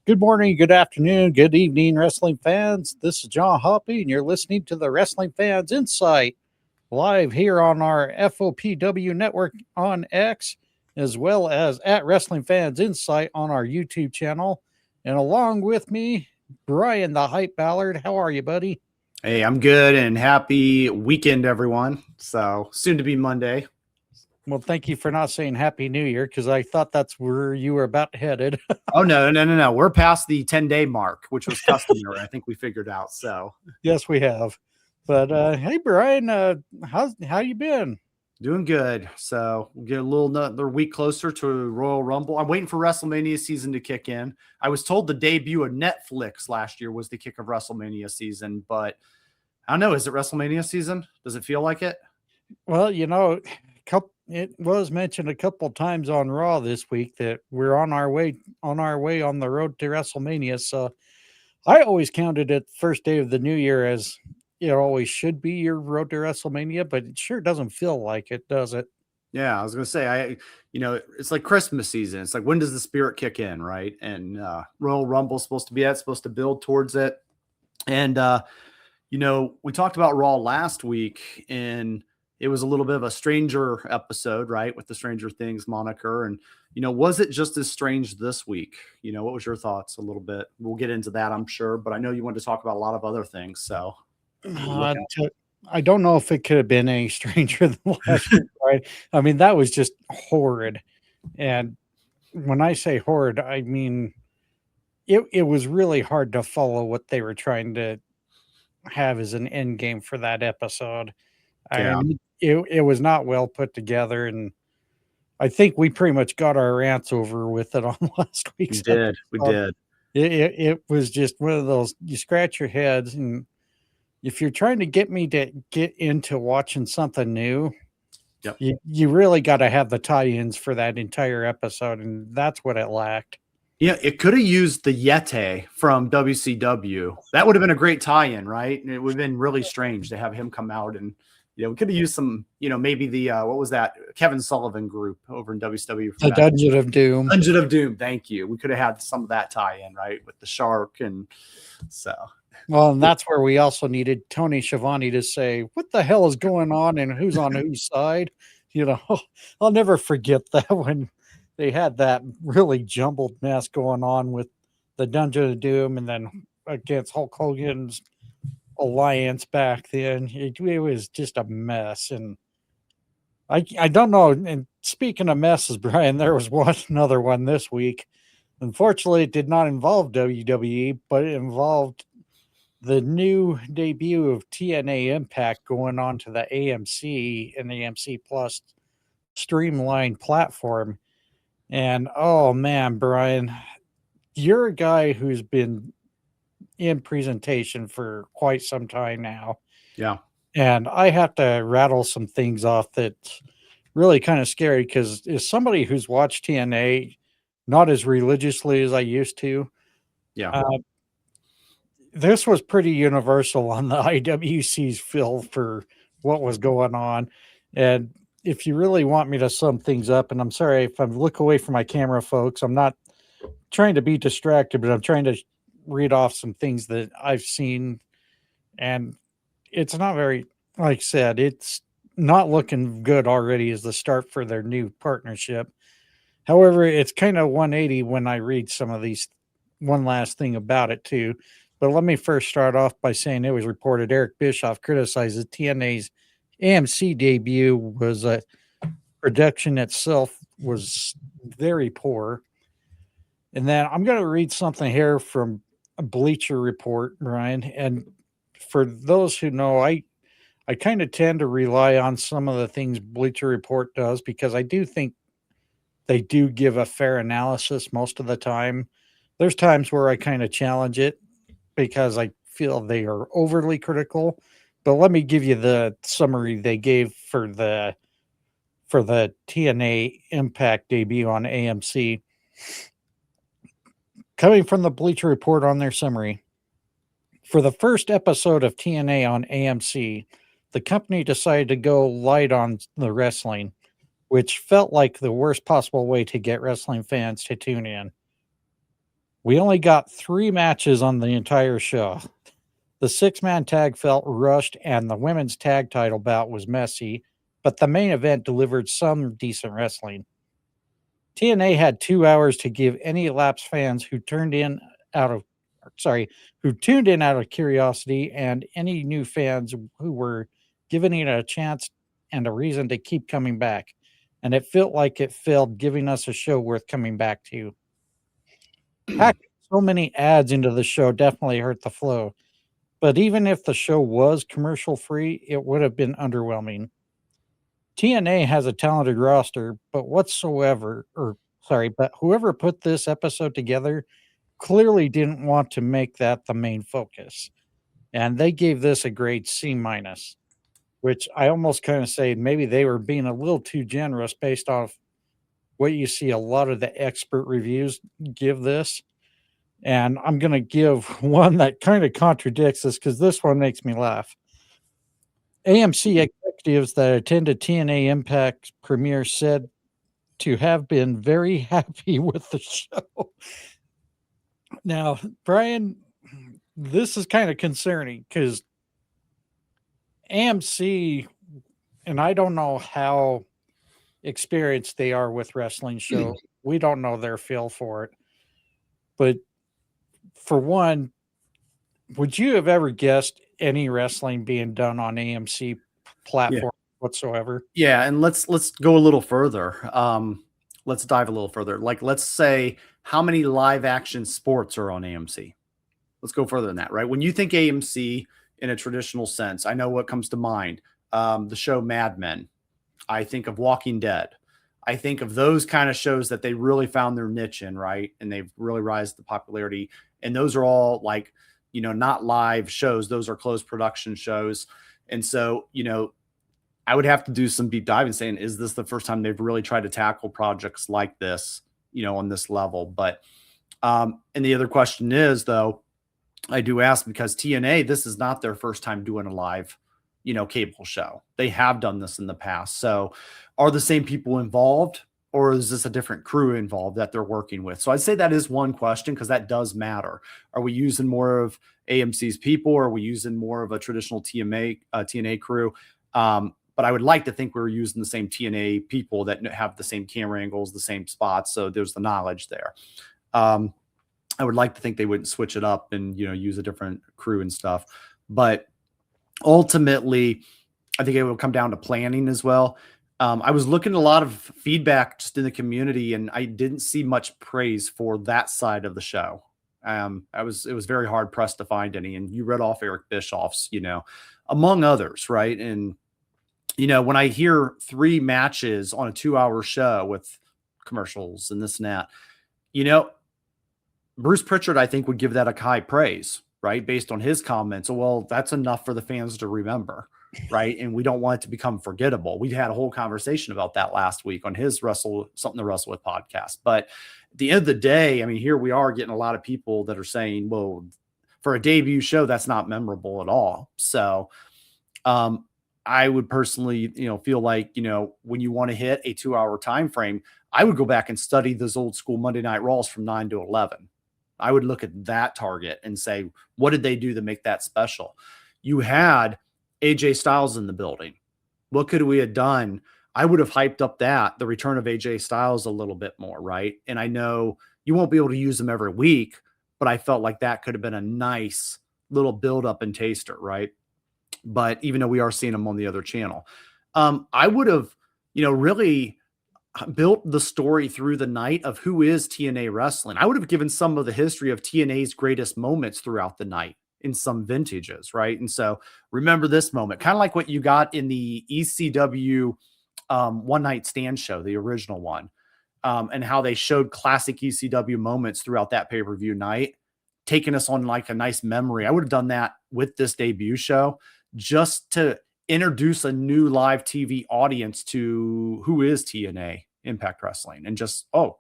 Good morning, good afternoon, good evening, wrestling fans. This is John Hoppe, and you're listening to the Wrestling Fans Incite live here on our FOPW network on X, as well as at Wrestling Fans Incite on our YouTube channel. And along with me, Bryan, the hype Ballard. How are you, buddy? Hey, I'm good, and happy weekend, everyone. So soon to be Monday. Well, thank you for not saying Happy New Year, because I thought that's where you were about headed. Oh, no. We're past the 10-day mark, which was customary. I think we figured out. So Yes, we have. But hey, Bryan, how you been? doing good. So we'll get another week closer to Royal Rumble. I'm waiting for WrestleMania season to kick in. I was told the debut of Netflix last year was the kick of WrestleMania season, but I don't know. Is it WrestleMania season? Does it feel like it? Well, it was mentioned a couple times on Raw this week that we're on our way on the road to WrestleMania. So I always counted it first day of the new year as it always should be your road to WrestleMania, but it sure doesn't feel like it, does it? Yeah, I was gonna say, it's like Christmas season. It's like, when does the spirit kick in, right? And Royal Rumble's supposed to be that, supposed to build towards it. And we talked about Raw last week, and it was a little bit of a stranger episode, right, with the Stranger Things moniker. And was it just as strange this week? What was your thoughts a little bit? We'll get into that, I'm sure, but I know you wanted to talk about a lot of other things. So I don't know if it could have been any stranger than last week, right? I mean, that was just horrid. And when I say horrid, I mean it was really hard to follow what they were trying to have as an end game for that episode. Yeah. I mean, it was not well put together, and I think we pretty much got our rants over with it on last week's episode. We did. It was just one of those, you scratch your heads, and if you're trying to get me to get into watching something new, Yep. you really got to have the tie-ins for that entire episode, and that's what it lacked. Yeah, it could have used the Yeti from WCW. That would have been a great tie-in, right? And it would have been really strange to have him come out, and we could have used some, maybe the what was that, Kevin Sullivan group over in WCW. The Dungeon of Doom. Dungeon of Doom. Thank you. We could have had some of that tie-in, right, with the shark, and so. Well, and that's where we also needed Tony Schiavone to say, what the hell is going on and who's on whose side? I'll never forget that when they had that really jumbled mess going on with the Dungeon of Doom and then against Hulk Hogan's alliance back then. It was just a mess. And I don't know. And speaking of messes, Bryan, there was another one this week. Unfortunately, it did not involve WWE, but it involved the new debut of TNA Impact going on to the AMC and the AMC Plus streamlined platform. And oh man, Bryan, you're a guy who's been in presentation for quite some time now. Yeah. And I have to rattle some things off that's really kind of scary, because as somebody who's watched TNA not as religiously as I used to, yeah, this was pretty universal on the IWC's feel for what was going on. And if you really want me to sum things up, and I'm sorry if I look away from my camera, folks, I'm not trying to be distracted, but I'm trying to read off some things that I've seen. And it's not very, like I said, it's not looking good already as the start for their new partnership. However, it's kind of 180 when I read some of these. One last thing about it too. But let me first start off by saying it was reported Eric Bischoff criticizes TNA's AMC debut was a production itself was very poor. And then I'm going to read something here from a Bleacher Report, Bryan. And for those who know, I kind of tend to rely on some of the things Bleacher Report does, because I do think they do give a fair analysis most of the time. There's times where I kind of challenge it because I feel they are overly critical. But let me give you the summary they gave for the TNA Impact debut on AMC. Coming from the Bleacher Report on their summary, for the first episode of TNA on AMC, the company decided to go light on the wrestling, which felt like the worst possible way to get wrestling fans to tune in. We only got 3 matches on the entire show. The 6-man tag felt rushed, and the women's tag title bout was messy, but the main event delivered some decent wrestling. TNA had 2 hours to give any lapsed fans who tuned in out of curiosity, and any new fans who were giving it a chance and a reason to keep coming back. And it felt like it failed, giving us a show worth coming back to. Packing so many ads into the show definitely hurt the flow. But even if the show was commercial free, it would have been underwhelming. TNA has a talented roster, but whoever put this episode together clearly didn't want to make that the main focus. And they gave this a grade C minus, which I almost kind of say maybe they were being a little too generous based off what you see a lot of the expert reviews give this. And I'm going to give one that kind of contradicts this because this one makes me laugh. AMC executives that attended TNA Impact premiere said to have been very happy with the show. Now, Brian, this is kind of concerning because AMC, and I don't know how experienced they are with wrestling shows. We don't know their feel for it. But for one, would you have ever guessed any wrestling being done on AMC platform whatsoever? Yeah, and let's go a little further. Let's dive a little further. Like, let's say how many live action sports are on AMC? Let's go further than that, right? When you think AMC in a traditional sense, I know what comes to mind. The show Mad Men. I think of Walking Dead. I think of those kind of shows that they really found their niche in, right? And they've really risen to popularity. And those are all like, not live shows. Those are closed production shows. And so, I would have to do some deep diving saying, is this the first time they've really tried to tackle projects like this, on this level? But, and the other question is, though, I do ask because TNA, this is not their first time doing a live, cable show. They have done this in the past. So are the same people involved, or is this a different crew involved that they're working with? So I'd say that is one question, because that does matter. Are we using more of AMC's people, or are we using more of a traditional TNA crew? But I would like to think we're using the same TNA people that have the same camera angles, the same spots. So there's the knowledge there. I would like to think they wouldn't switch it up and, use a different crew and stuff. But ultimately, I think it will come down to planning as well. I was looking at a lot of feedback just in the community, and I didn't see much praise for that side of the show. It was very hard pressed to find any. And you read off Eric Bischoff's, among others, right? And when I hear 3 matches on a 2-hour show with commercials and this and that, Bruce Pritchard, I think, would give that a high praise, right? Based on his comments. Well, that's enough for the fans to remember, right? And we don't want it to become forgettable. We had a whole conversation about that last week on his Something to Wrestle With podcast. But at the end of the day, I mean, here we are getting a lot of people that are saying, well, for a debut show, that's not memorable at all. So, I would personally, feel like, when you want to hit a 2-hour time frame, I would go back and study those old school Monday Night Raws from 9 to 11. I would look at that target and say, what did they do to make that special? You had AJ Styles in the building. What could we have done? I would have hyped up the return of AJ Styles a little bit more, right? And I know you won't be able to use them every week, but I felt like that could have been a nice little build up and taster, right? But even though we are seeing them on the other channel, I would have, really built the story through the night of who is TNA wrestling. I would have given some of the history of TNA's greatest moments throughout the night in some vintages, right? And so remember this moment, kind of like what you got in the ECW One Night Stand show, the original one, and how they showed classic ECW moments throughout that pay-per-view night, taking us on like a nice memory. I would have done that with this debut show, just to introduce a new live TV audience to who is TNA Impact Wrestling. And just, oh,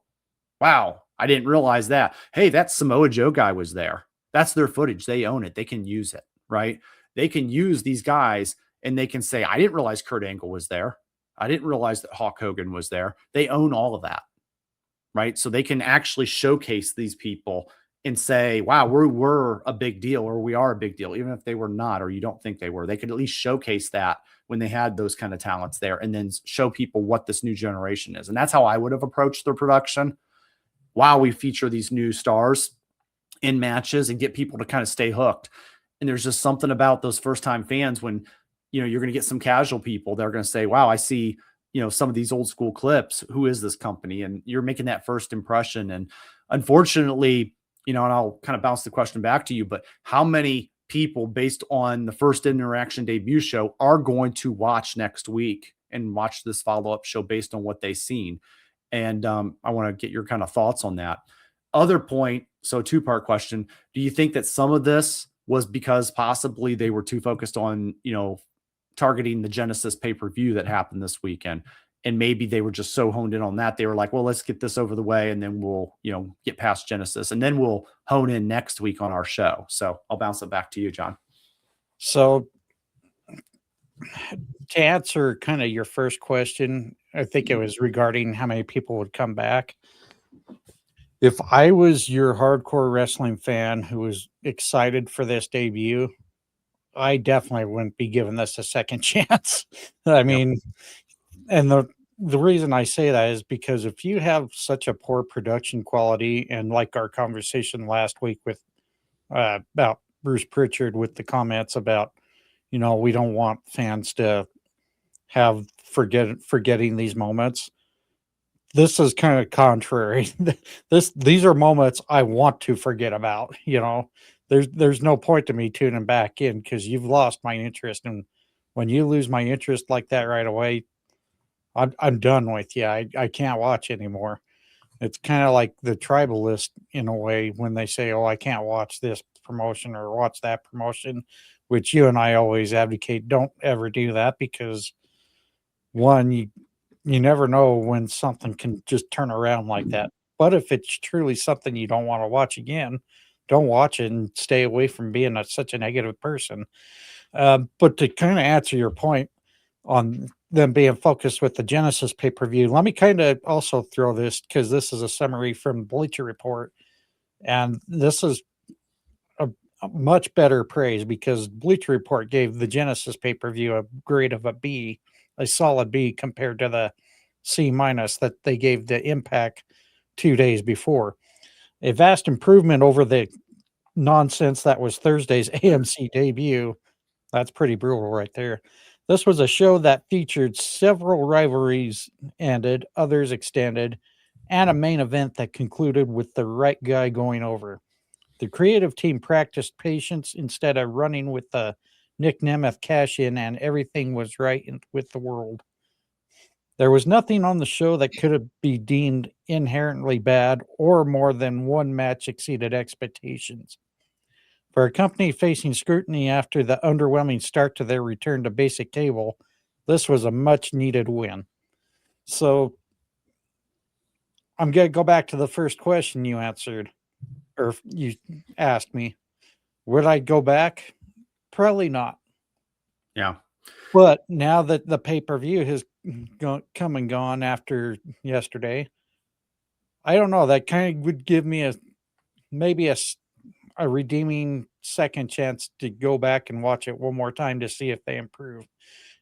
wow, I didn't realize that. Hey, that Samoa Joe guy was there. That's their footage. They own it. They can use it, right? They can use these guys and they can say, I didn't realize Kurt Angle was there. I didn't realize that Hulk Hogan was there. They own all of that, right? So they can actually showcase these people and say, wow, we're a big deal, or we are a big deal, even if they were not, or you don't think they were. They could at least showcase that when they had those kind of talents there, and then show people what this new generation is. And that's how I would have approached their production. Wow, we feature these new stars in matches and get people to kind of stay hooked. And there's just something about those first time fans when, you're going to get some casual people that are going to say, wow, I see, some of these old school clips. Who is this company? And you're making that first impression. And unfortunately, and I'll kind of bounce the question back to you, but how many people, based on the first interaction debut show, are going to watch next week and watch this follow-up show based on what they've seen? And I want to get your kind of thoughts on that. Other point, so two-part question. Do you think that some of this was because possibly they were too focused on, targeting the Genesis pay-per-view that happened this weekend? And maybe they were just so honed in on that. They were like, well, let's get this over the way, and then we'll, get past Genesis, and then we'll hone in next week on our show. So I'll bounce it back to you, John. So to answer kind of your first question, I think it was regarding how many people would come back. If I was your hardcore wrestling fan who was excited for this debut, I definitely wouldn't be giving this a second chance. I mean, and the reason I say that is because if you have such a poor production quality, and like our conversation last week with about Bruce Pritchard with the comments about, we don't want fans to have forgetting these moments. This is kind of contrary. These are moments I want to forget about. There's no point to me tuning back in because you've lost my interest, and when you lose my interest like that right away, I'm done with you. I can't watch anymore. It's kind of like the tribalist in a way when they say, "Oh, I can't watch this promotion or watch that promotion," which you and I always advocate. Don't ever do that because one, you never know when something can just turn around like that. But if it's truly something you don't want to watch again, don't watch it and stay away from being such a negative person. But to kind of answer your point on them being focused with the Genesis pay-per-view, let me kind of also throw this because this is a summary from Bleacher Report. And this is a much better praise because Bleacher Report gave the Genesis pay-per-view a grade of a B, a solid B compared to the C- that they gave the Impact 2 days before. A vast improvement over the nonsense that was Thursday's AMC debut. That's pretty brutal right there. This was a show that featured several rivalries ended, others extended, and a main event that concluded with the right guy going over. The creative team practiced patience instead of running with the Nick Nemeth cash-in, and everything was right with the world. There was nothing on the show that could be deemed inherently bad or more than one match exceeded expectations. For a company facing scrutiny after the underwhelming start to their return to basic cable, this was a much needed win. So I'm going to go back to the first question you answered, or you asked me. Would I go back? Probably not. Yeah. But now that the pay-per-view has come and gone after yesterday, I don't know. That kind of would give me maybe a redeeming second chance to go back and watch it one more time to see if they improve.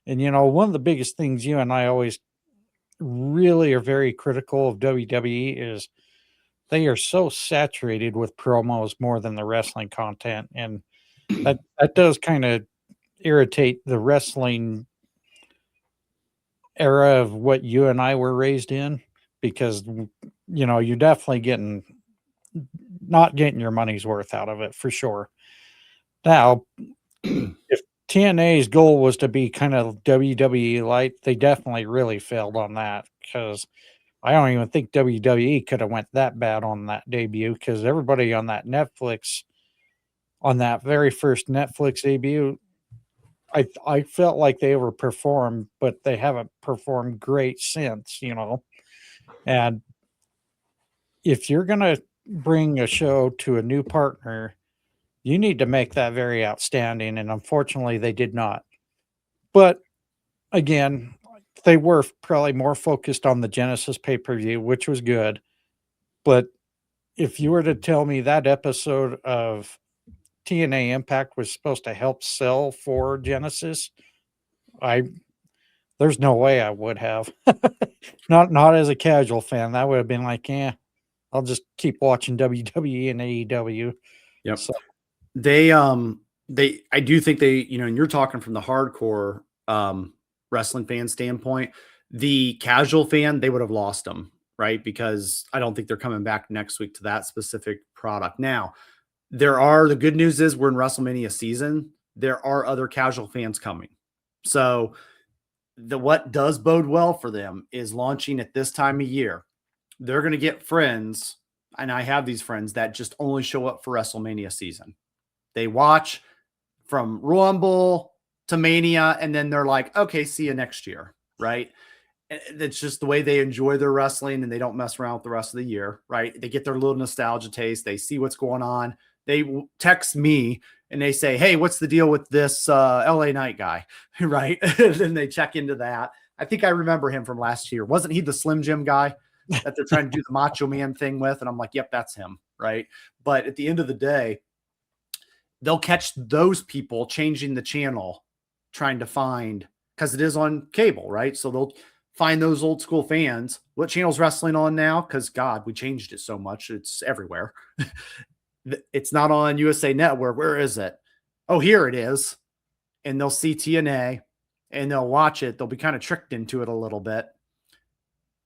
And, one of the biggest things you and I always really are very critical of WWE is they are so saturated with promos more than the wrestling content. And that does kind of irritate the wrestling era of what you and I were raised in because, you're definitely not getting your money's worth out of it for sure. Now, if TNA's goal was to be kind of WWE light, they definitely really failed on that because I don't even think WWE could have went that bad on that debut because everybody on that very first Netflix debut, I felt like they overperformed, but they haven't performed great since, And if you're going to bring a show to a new partner, you need to make that very outstanding. And unfortunately, they did not. But again, they were probably more focused on the Genesis pay-per-view, which was good. But if you were to tell me that episode of TNA Impact was supposed to help sell for Genesis, I there's no way I would have. Not as a casual fan. That would have been like, yeah, I'll just keep watching WWE and AEW. Yep. So I do think they, and you're talking from the hardcore wrestling fan standpoint, the casual fan, they would have lost them, right? Because I don't think they're coming back next week to that specific product. Now, the good news is we're in WrestleMania season. There are other casual fans coming. So what does bode well for them is launching at this time of year. They're going to get friends, and I have these friends that just only show up for WrestleMania season. They watch from Rumble to Mania, and then they're like, okay, see you next year, right? It's just the way they enjoy their wrestling, and they don't mess around with the rest of the year, right? They get their little nostalgia taste. They see what's going on. They text me and they say, hey, what's the deal with this LA Knight guy, right? And then they check into that. I think I remember him from last year. Wasn't he the Slim Jim guy that they're trying to do the Macho Man thing with? And I'm like, yep, that's him, right? But at the end of the day, they'll catch those people changing the channel, trying to find, because it is on cable, right? So they'll find those old school fans. What channel's wrestling on now? Because God, we changed it so much. It's everywhere. It's not on USA Network. Where is it? Oh, here it is. And they'll see TNA and they'll watch it. They'll be kind of tricked into it a little bit.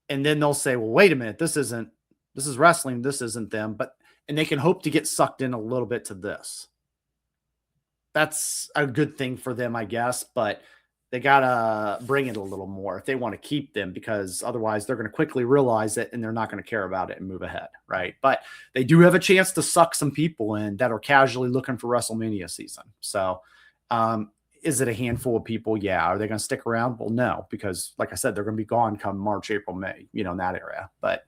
And then they'll say, well, wait a minute. This is wrestling. This isn't them. And they can hope to get sucked in a little bit to this. That's a good thing for them, I guess. But they got to bring it a little more if they want to keep them, because otherwise they're going to quickly realize it and they're not going to care about it and move ahead, right? But they do have a chance to suck some people in that are casually looking for WrestleMania season. So is it a handful of people? Yeah. Are they going to stick around? Well, no, because like I said, they're going to be gone come March, April, May, in that area. But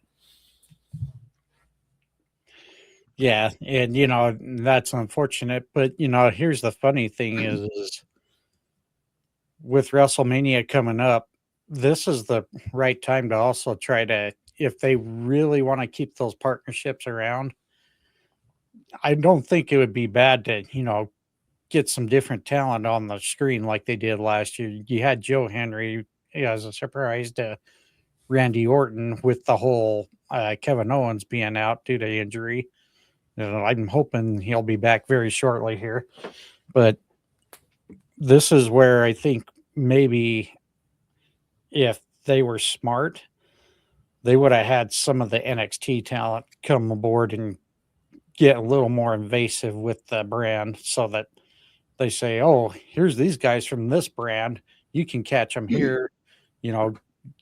yeah, and that's unfortunate. But here's the funny thing is with WrestleMania coming up, this is the right time to also try to, if they really want to keep those partnerships around, I don't think it would be bad to, get some different talent on the screen like they did last year. You had Joe Henry as a surprise to Randy Orton with the whole Kevin Owens being out due to injury. I'm hoping he'll be back very shortly here. But this is where I think maybe if they were smart, they would have had some of the NXT talent come aboard and get a little more invasive with the brand, so that they say, oh, here's these guys from this brand. You can catch them here. You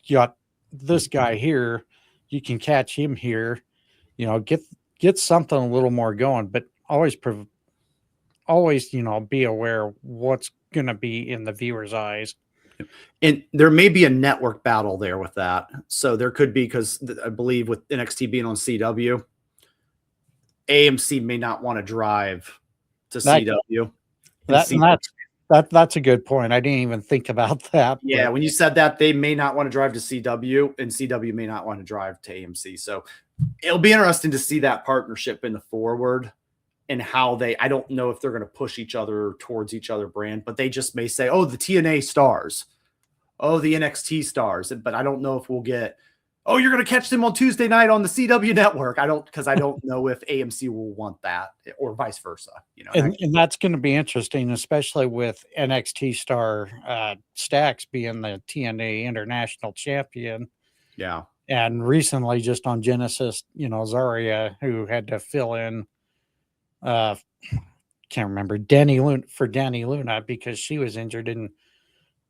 got this guy here. You can catch him here. Get something a little more going, but always, be aware what's going to be in the viewer's eyes. And there may be a network battle there with that. So there could be, because I believe with NXT being on CW, AMC may not want to drive to CW. That's a good point. I didn't even think about that. Yeah, when you said that, they may not want to drive to CW, and CW may not want to drive to AMC. So it'll be interesting to see that partnership in the forward and how I don't know if they're going to push each other towards each other brand, but they just may say, oh, the TNA stars, oh, the NXT stars. But I don't know if we'll get, oh, you're going to catch them on Tuesday night on the CW network. Because I don't know if AMC will want that or vice versa. And that's going to be interesting, especially with NXT star Stax being the TNA International Champion. Yeah. And recently, just on Genesis, Zarya, who had to fill in, can't remember, Danny Luna because she was injured and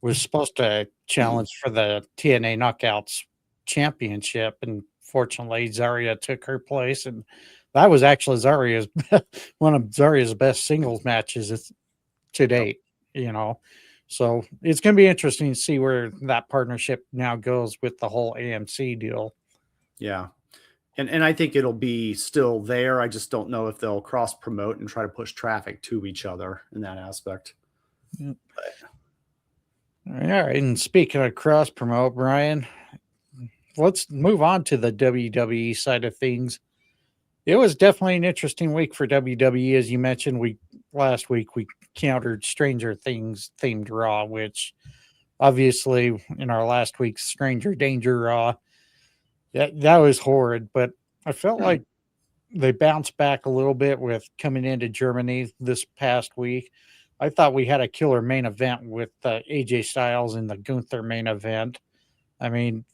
was supposed to challenge for the TNA Knockouts Championship, and fortunately Zarya took her place, and that was actually one of Zarya's best singles matches to date. So it's going to be interesting to see where that partnership now goes with the whole AMC deal. Yeah. And I think it'll be still there. I just don't know if they'll cross promote and try to push traffic to each other in that aspect. All right. And speaking of cross promote, Brian, let's move on to the WWE side of things. It was definitely an interesting week for WWE. As you mentioned, last week we countered Stranger Things themed Raw, which obviously in our last week's Stranger Danger Raw, that was horrid. But I felt like they bounced back a little bit with coming into Germany this past week. I thought we had a killer main event with AJ Styles in the Gunther main event. I mean,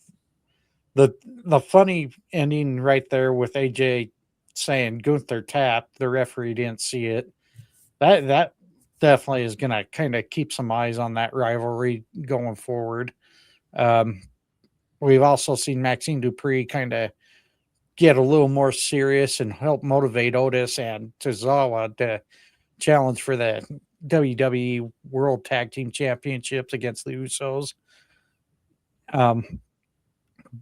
the funny ending right there with AJ saying Gunther tapped, the referee didn't see it. That definitely is going to kind of keep some eyes on that rivalry going forward. We've also seen Maxine Dupree kind of get a little more serious and help motivate Otis and Tozawa to challenge for the WWE World Tag Team Championships against the Usos.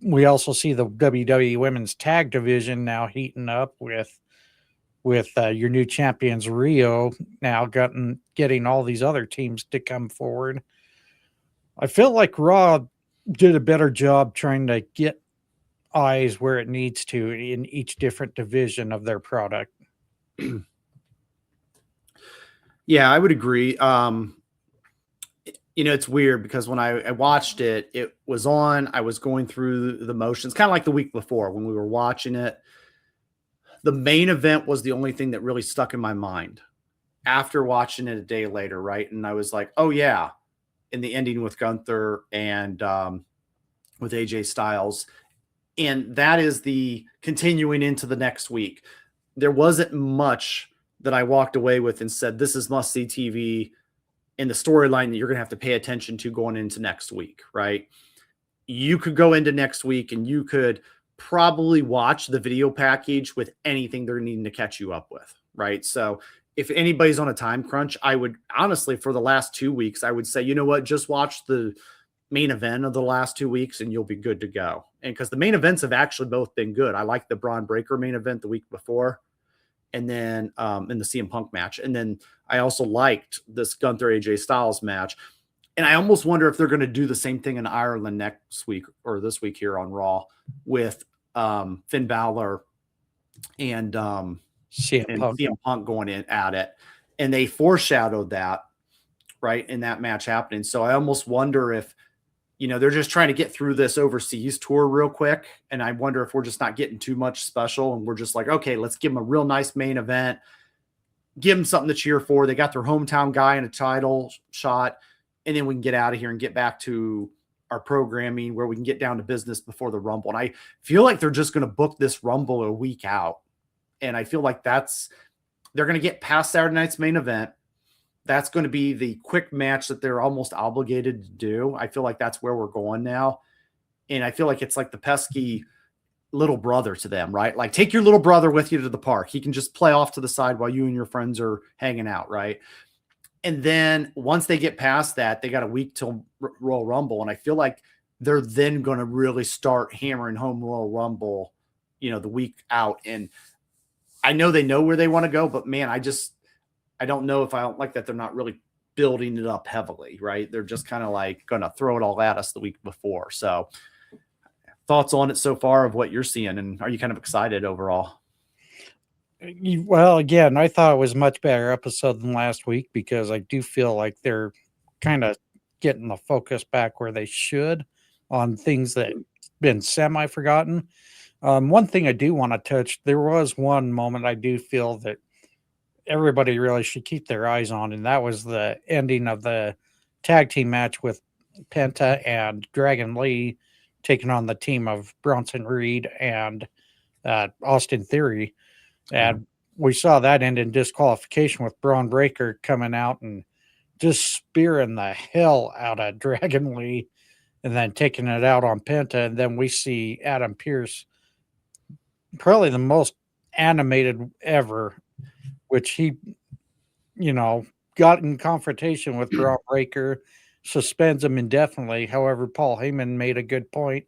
We also see the WWE Women's Tag Division now heating up with your new champions Rio now getting all these other teams to come forward. I feel like Raw did a better job trying to get eyes where it needs to in each different division of their product. Yeah, I would agree. It's weird because when I watched it, it was on, I was going through the motions, kind of like the week before when we were watching it. The main event was the only thing that really stuck in my mind after watching it a day later, right? And I was like, oh yeah, in the ending with Gunther and with AJ Styles. And that is the continuing into the next week. There wasn't much that I walked away with and said, this is must-see TV in the storyline that you're going to have to pay attention to going into next week, right? You could go into next week and you could probably watch the video package with anything they're needing to catch you up with, right? So if anybody's on a time crunch, I would honestly, for the last 2 weeks, I would say, you know what, just watch the main event of the last 2 weeks and you'll be good to go. And because the main events have actually both been good. I like the Braun Breaker main event the week before, and then in the CM Punk match. And then I also liked this Gunther AJ Styles match. And I almost wonder if they're going to do the same thing in Ireland next week or this week here on Raw with Finn Balor and CM Punk going in at it. And they foreshadowed that, right, in that match happening. So I almost wonder if, they're just trying to get through this overseas tour real quick. And I wonder if we're just not getting too much special. And we're just like, okay, let's give them a real nice main event. Give them something to cheer for. They got their hometown guy in a title shot. And then we can get out of here and get back to our programming where we can get down to business before the Rumble. And I feel like they're just going to book this Rumble a week out. And I feel like they're going to get past Saturday night's main event. That's going to be the quick match that they're almost obligated to do. I feel like that's where we're going now. And I feel like it's like the pesky little brother to them, right? Like take your little brother with you to the park. He can just play off to the side while you and your friends are hanging out, right? And then once they get past that, they got a week till Royal Rumble. And I feel like they're then going to really start hammering home Royal Rumble, the week out. And I know they know where they want to go, but man, I don't know if I don't like that they're not really building it up heavily, right? They're just kind of like going to throw it all at us the week before. So thoughts on it so far of what you're seeing, and are you kind of excited overall? Well, again, I thought it was a much better episode than last week because I do feel like they're kind of getting the focus back where they should on things that been semi-forgotten. One thing I do want to touch, there was one moment I do feel that everybody really should keep their eyes on, and that was the ending of the tag team match with Penta and Dragon Lee taking on the team of Bronson Reed and Austin Theory. And we saw that end in disqualification with Braun Breaker coming out and just spearing the hell out of Dragon Lee and then taking it out on Penta. And then we see Adam Pearce, probably the most animated ever, which he, got in confrontation with Braun Breaker, suspends him indefinitely. However, Paul Heyman made a good point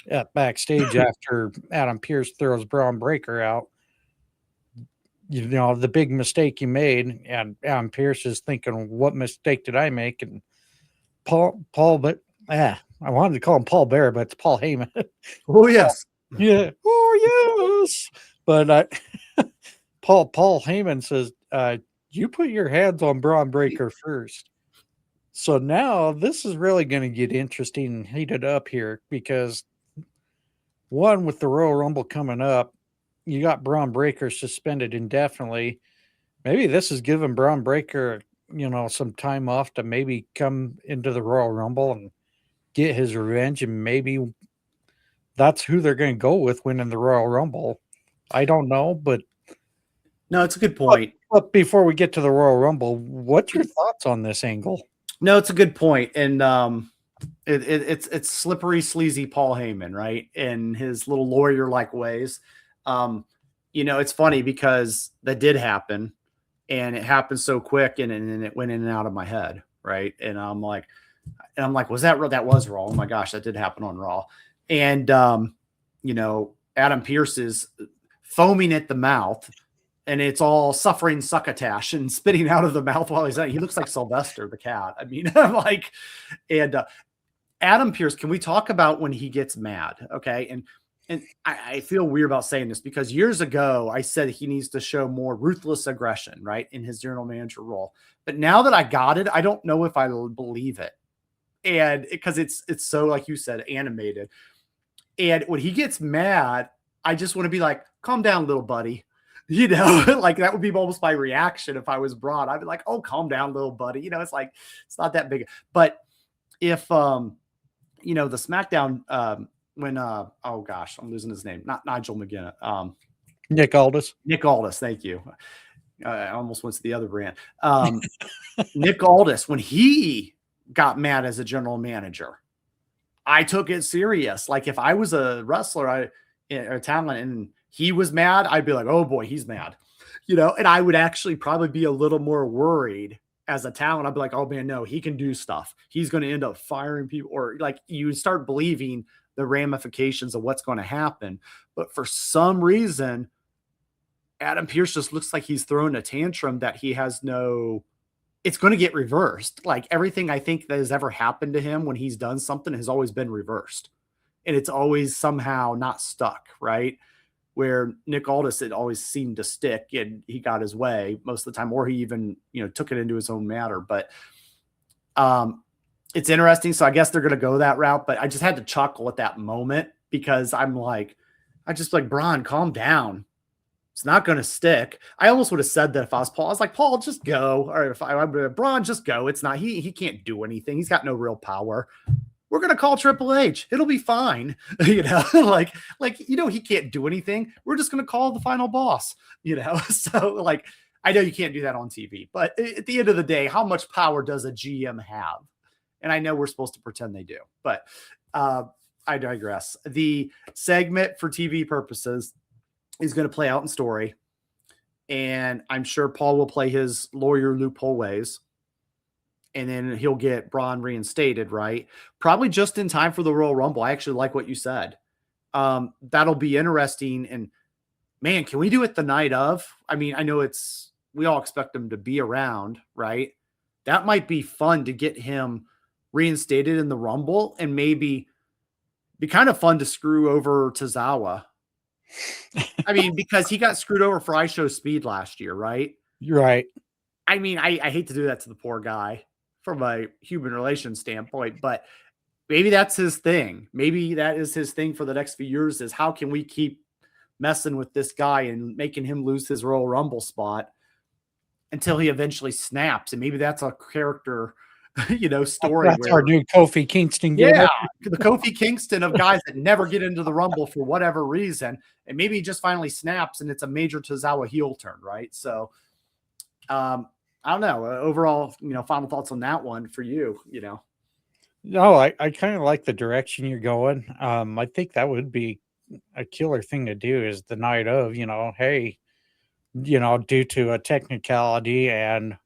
at backstage after Adam Pearce throws Braun Breaker out. The big mistake you made, and Adam Pearce is thinking, what mistake did I make? And I wanted to call him Paul Bear, but it's Paul Heyman. Oh, yes. Yeah. Oh, yes. But Paul Heyman says, you put your hands on Braun Breaker first. So now this is really going to get interesting and heated up here because one, with the Royal Rumble coming up, you got Braun Breaker suspended indefinitely. Maybe this is giving Braun Breaker, some time off to maybe come into the Royal Rumble and get his revenge, and maybe that's who they're going to go with winning the Royal Rumble. I don't know, but no, it's a good point. But before we get to the Royal Rumble, what's your thoughts on this angle? No, it's a good point, and it's slippery, sleazy Paul Heyman, right, in his little lawyer-like ways. It's funny because that did happen, and it happened so quick, and it went in and out of my head, right? And I'm like, was that that was Raw? Oh my gosh, that did happen on Raw. And Adam Pearce is foaming at the mouth, and it's all suffering succotash and spitting out of the mouth while he looks like Sylvester the cat. I mean, I'm like, and Adam Pearce, can we talk about when he gets mad? Okay. And I feel weird about saying this because years ago I said he needs to show more ruthless aggression, right, in his general manager role. But now that I got it, I don't know if I believe it. And because it's so, like you said, animated. And when he gets mad, I just want to be like, calm down, little buddy. Like that would be almost my reaction if I was Braun. I'd be like, oh, calm down, little buddy. It's like, it's not that big. But if, the SmackDown, when, oh gosh, I'm losing his name. Not Nigel McGuinness. Nick Aldis. Nick Aldis. Thank you. I almost went to the other brand. Nick Aldis, when he got mad as a general manager, I took it serious. Like if I was a wrestler or talent and he was mad, I'd be like, oh boy, he's mad, and I would actually probably be a little more worried as a talent. I'd be like, oh man, no, he can do stuff. He's going to end up firing people, or like you start believing the ramifications of what's going to happen. But for some reason, Adam Pearce just looks like he's throwing a tantrum that he has it's going to get reversed. Like everything I think that has ever happened to him when he's done something has always been reversed. And it's always somehow not stuck, right? Where Nick Aldis, it always seemed to stick and he got his way most of the time, or he even, took it into his own matter. But it's interesting. So I guess they're going to go that route, but I just had to chuckle at that moment because I'm like, Braun, calm down. It's not going to stick. I almost would have said that if I was Paul. I was like, Paul, just go. Or if I would Braun, just go. It's not, he can't do anything. He's got no real power. We're going to call Triple H. It'll be fine. He can't do anything. We're just going to call the final boss, So like, I know you can't do that on TV, but at the end of the day, how much power does a GM have? And I know we're supposed to pretend they do, but I digress. The segment for TV purposes is going to play out in story. And I'm sure Paul will play his lawyer loophole ways. And then he'll get Braun reinstated, right? Probably just in time for the Royal Rumble. I actually like what you said. That'll be interesting. And man, can we do it the night of? I mean, I know we all expect him to be around, right? That might be fun to get him reinstated in the Rumble, and maybe be kind of fun to screw over Tozawa. I mean, because he got screwed over for IShowSpeed last year, right? You're right. I mean, I hate to do that to the poor guy from a human relations standpoint, but maybe that's his thing. Maybe that is his thing for the next few years, is how can we keep messing with this guy and making him lose his Royal Rumble spot until he eventually snaps. And maybe that's a character, story. That's our new Kofi Kingston. Yeah, the Kofi Kingston of guys that never get into the Rumble for whatever reason. And maybe he just finally snaps and it's a major Tozawa heel turn, right? So, I don't know. Overall, final thoughts on that one for you, No, I kind of like the direction you're going. I think that would be a killer thing to do, is the night of, hey, due to a technicality and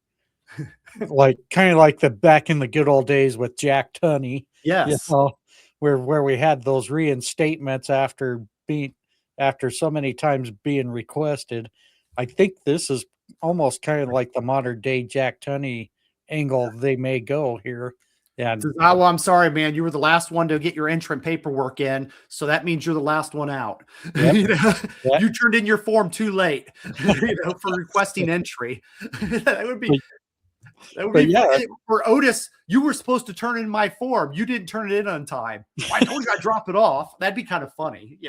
like kind of like the back in the good old days with Jack Tunney. Yes. Where we had those reinstatements after so many times being requested. I think this is almost kind of like the modern day Jack Tunney angle they may go here. Yeah. Says, oh, well, I'm sorry, man. You were the last one to get your entrant paperwork in, so that means you're the last one out. Yep. You know, Yep. you turned in your form too late, for requesting entry. That would be yeah, for Otis. You were supposed to turn in my form. You didn't turn it in on time. Well, I told you I drop it off. That'd be kind of funny,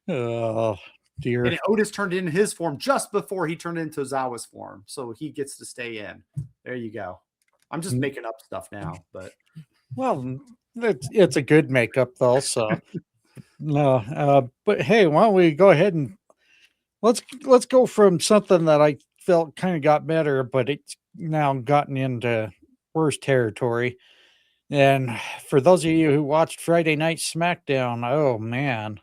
oh dear. And Otis turned in his form just before he turned into Zawa's form, so he gets to stay in. There you go. I'm just making up stuff now, but Well, it's a good makeup though. So no, but hey, why don't we go ahead and let's go from something that I felt kind of got better, but it's now gotten into worse territory. And for those of you who watched Friday Night SmackDown, oh man,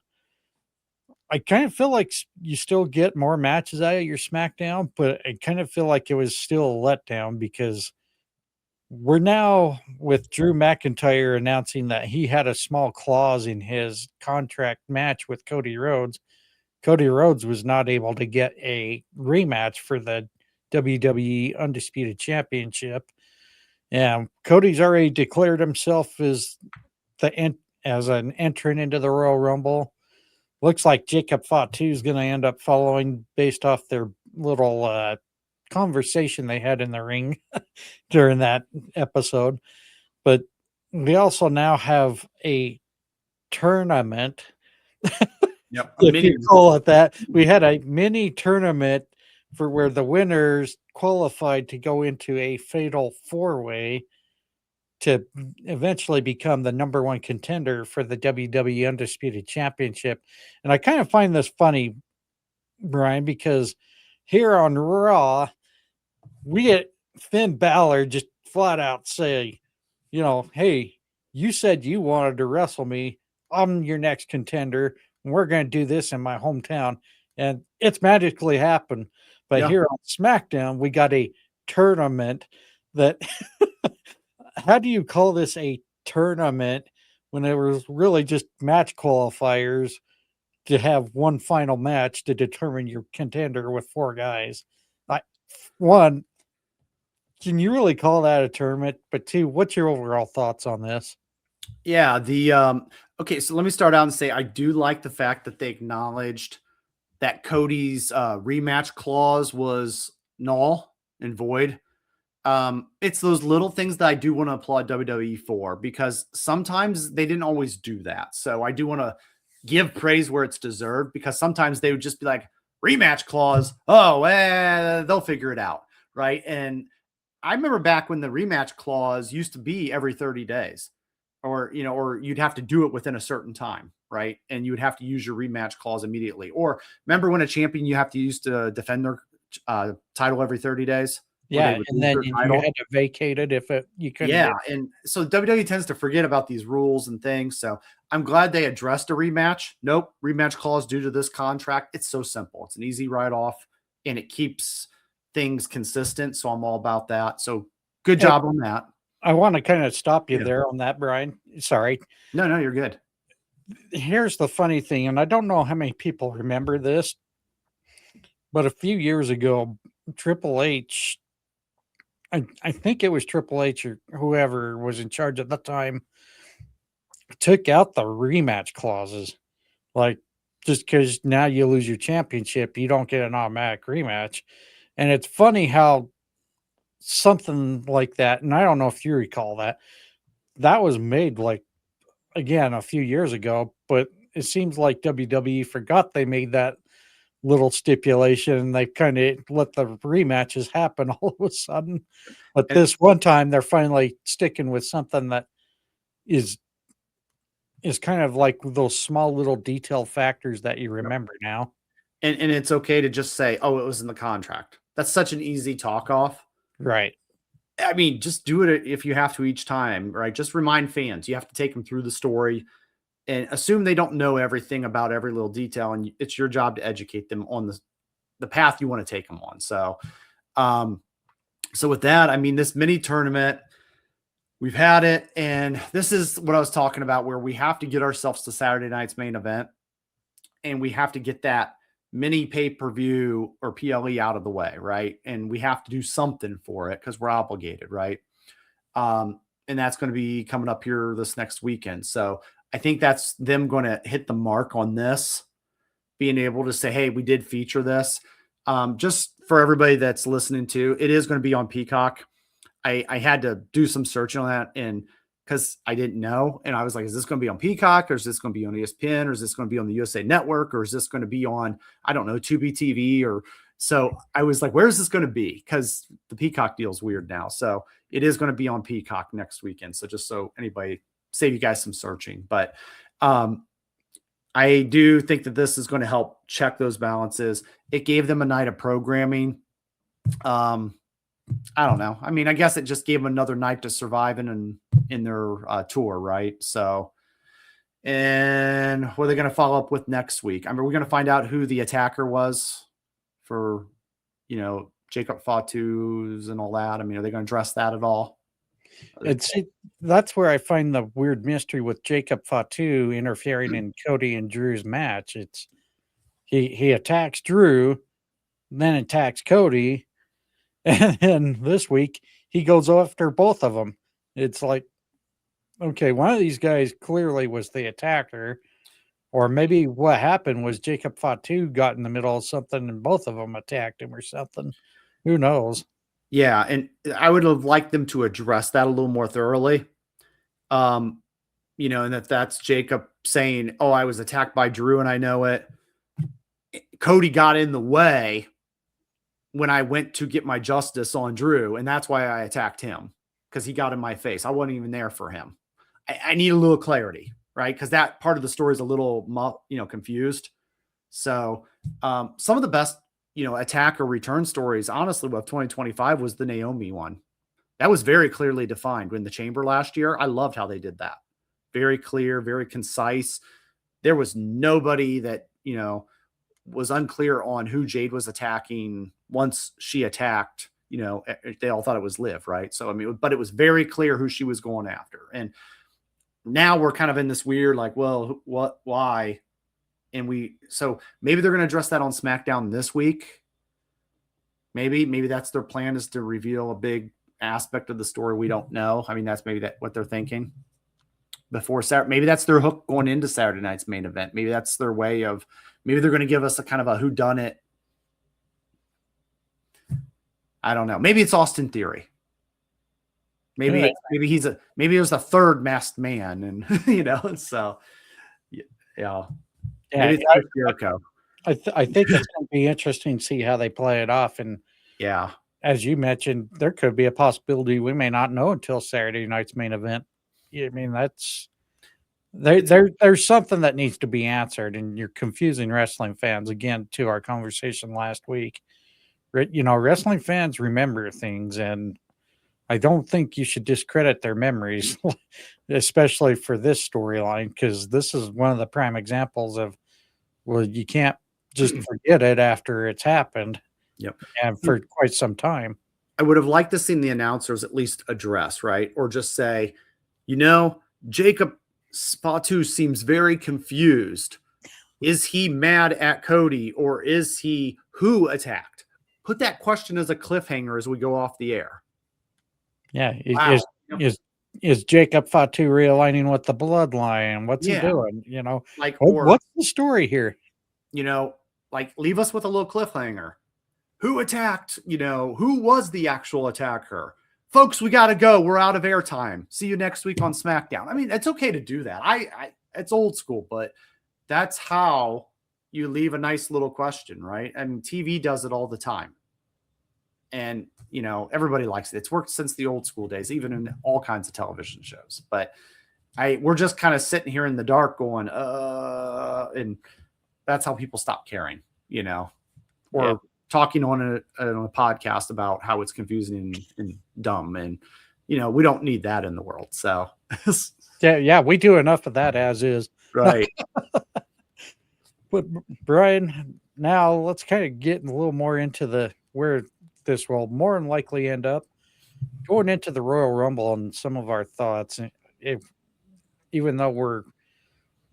I kind of feel like you still get more matches out of your SmackDown, but I kind of feel like it was still a letdown because we're now with Drew McIntyre announcing that he had a small clause in his contract match with Cody Rhodes. Cody Rhodes was not able to get a rematch for the WWE Undisputed Championship. And Cody's already declared himself as as an entrant into the Royal Rumble. Looks like Jacob Fatu is going to end up following based off their little conversation they had in the ring during that episode. But we also now have a tournament. yep, If you call it that, we had a mini tournament for where the winners qualified to go into a fatal four-way to eventually become the number one contender for the WWE Undisputed Championship. And I kind of find this funny, Brian, because here on Raw, we get Finn Ballard just flat out say, hey, you said you wanted to wrestle me. I'm your next contender. And we're going to do this in my hometown. And it's magically happened. But here on SmackDown, we got a tournament that how do you call this a tournament when it was really just match qualifiers to have one final match to determine your contender with four guys? One, can you really call that a tournament? But two, what's your overall thoughts on this? Yeah, okay, so let me start out and say I do like the fact that they acknowledged that Cody's rematch clause was null and void. It's those little things that I do want to applaud WWE for, because sometimes they didn't always do that. So I do want to give praise where it's deserved, because sometimes they would just be like, rematch clause, they'll figure it out, right? And I remember back when the rematch clause used to be every 30 days, or you'd have to do it within a certain time, right? And you would have to use your rematch clause immediately. Or remember when a champion you have to use to defend their title every 30 days? Yeah, and then you had to vacate it if you couldn't. Yeah, and so WWE tends to forget about these rules and things. So I'm glad they addressed a rematch. Nope, rematch clause due to this contract. It's so simple. It's an easy write-off, and it keeps things consistent. So I'm all about that. So good job on that. I want to kind of stop you there on that, Brian. Sorry. No, you're good. Here's the funny thing, and I don't know how many people remember this, but a few years ago, Triple H, I think it was Triple H or whoever was in charge at the time, took out the rematch clauses. Like, just because now you lose your championship, you don't get an automatic rematch. And it's funny how something like that, and I don't know if you recall that was made like, again, a few years ago, but it seems like WWE forgot they made that little stipulation, and they kind of let the rematches happen all of a sudden. But this one time, they're finally sticking with something that is kind of like those small little detail factors that you remember now. And it's okay to just say, oh, it was in the contract. That's such an easy talk off. Right. I mean, just do it if you have to each time, right? Just remind fans. You have to take them through the story and assume they don't know everything about every little detail. And it's your job to educate them on the path you want to take them on. So, so with that, I mean, this mini tournament, we've had it. And this is what I was talking about, where we have to get ourselves to Saturday night's main event, and we have to get that mini pay-per-view or PLE out of the way, right? And we have to do something for it because we're obligated, right? and that's going to be coming up here this next weekend. So I think that's them going to hit the mark on this, being able to say, hey, we did feature this. Just for everybody that's listening to, it is going to be on Peacock. I had to do some searching on that, and because I didn't know, and I was like, is this going to be on Peacock, or is this going to be on ESPN, or is this going to be on the USA Network, or is this going to be on, I don't know, Tubi TV? Or so I was like, where is this going to be? Because the Peacock deal is weird now. So it is going to be on Peacock next weekend. So just so anybody, save you guys some searching. But I do think that this is going to help check those balances. It gave them a night of programming. I don't know. I mean, I guess it just gave them another night to survive in their tour, right? So, and what are they going to follow up with next week? I mean, we're going to find out who the attacker was for, Jacob Fatu's and all that. I mean, are they going to address that at all? That's where I find the weird mystery with Jacob Fatu interfering in Cody and Drew's match. It's he attacks Drew, then attacks Cody, and then this week he goes after both of them. It's like, okay, one of these guys clearly was the attacker, or maybe what happened was Jacob Fatu got in the middle of something and both of them attacked him or something. Who knows? Yeah, and I would have liked them to address that a little more thoroughly. And that's Jacob saying, "Oh, I was attacked by Drew and I know it. Cody got in the way when I went to get my justice on Drew, and that's why I attacked him, because he got in my face. I wasn't even there for him. I need a little clarity, right? Because that part of the story is a little, confused. So some of the best, attack or return stories, honestly, of 2025 was the Naomi one. That was very clearly defined in the chamber last year. I loved how they did that. Very clear, very concise. There was nobody that, was unclear on who Jade was attacking once she attacked. They all thought it was Liv, right? So, I mean, but it was very clear who she was going after. And now we're kind of in this weird, like, well, what, why? And so maybe they're going to address that on SmackDown this week. Maybe that's their plan, is to reveal a big aspect of the story. We don't know. I mean, that's maybe what they're thinking before Saturday. Maybe that's their hook going into Saturday night's main event. Maybe that's their way of, maybe they're going to give us a kind of a whodunit. I don't know. Maybe it's Austin Theory. Maybe it was the third masked man, and so yeah. Maybe it's Jericho. I think it's going to be interesting to see how they play it off. And yeah, as you mentioned, there could be a possibility we may not know until Saturday night's main event. I mean, there's something that needs to be answered, and you're confusing wrestling fans again to our conversation last week. Wrestling fans remember things, and I don't think you should discredit their memories, especially for this storyline, because this is one of the prime examples of, well, you can't just forget it after it's happened. Yep. And for quite some time. I would have liked to see the announcers at least address, right? Or just say, Jacob Fatu seems very confused. Is he mad at Cody, or is he who attacked? Put that question as a cliffhanger as we go off the air. Yeah. Wow. Is Jacob Fatu realigning with the bloodline? What's he doing? What's the story here? Leave us with a little cliffhanger. Who attacked? Who was the actual attacker? Folks, we got to go. We're out of airtime. See you next week on SmackDown. I mean, it's okay to do that. It's old school, but that's how you leave a nice little question, right? I mean, TV does it all the time. And, everybody likes it. It's worked since the old school days, even in all kinds of television shows. But we're just kind of sitting here in the dark going, and that's how people stop caring, or talking on a podcast about how it's confusing and dumb. And, we don't need that in the world. So yeah, we do enough of that as is. Right. But Bryan, now let's kind of get a little more into where this will more than likely end up, going into the Royal Rumble and some of our thoughts. Even though we're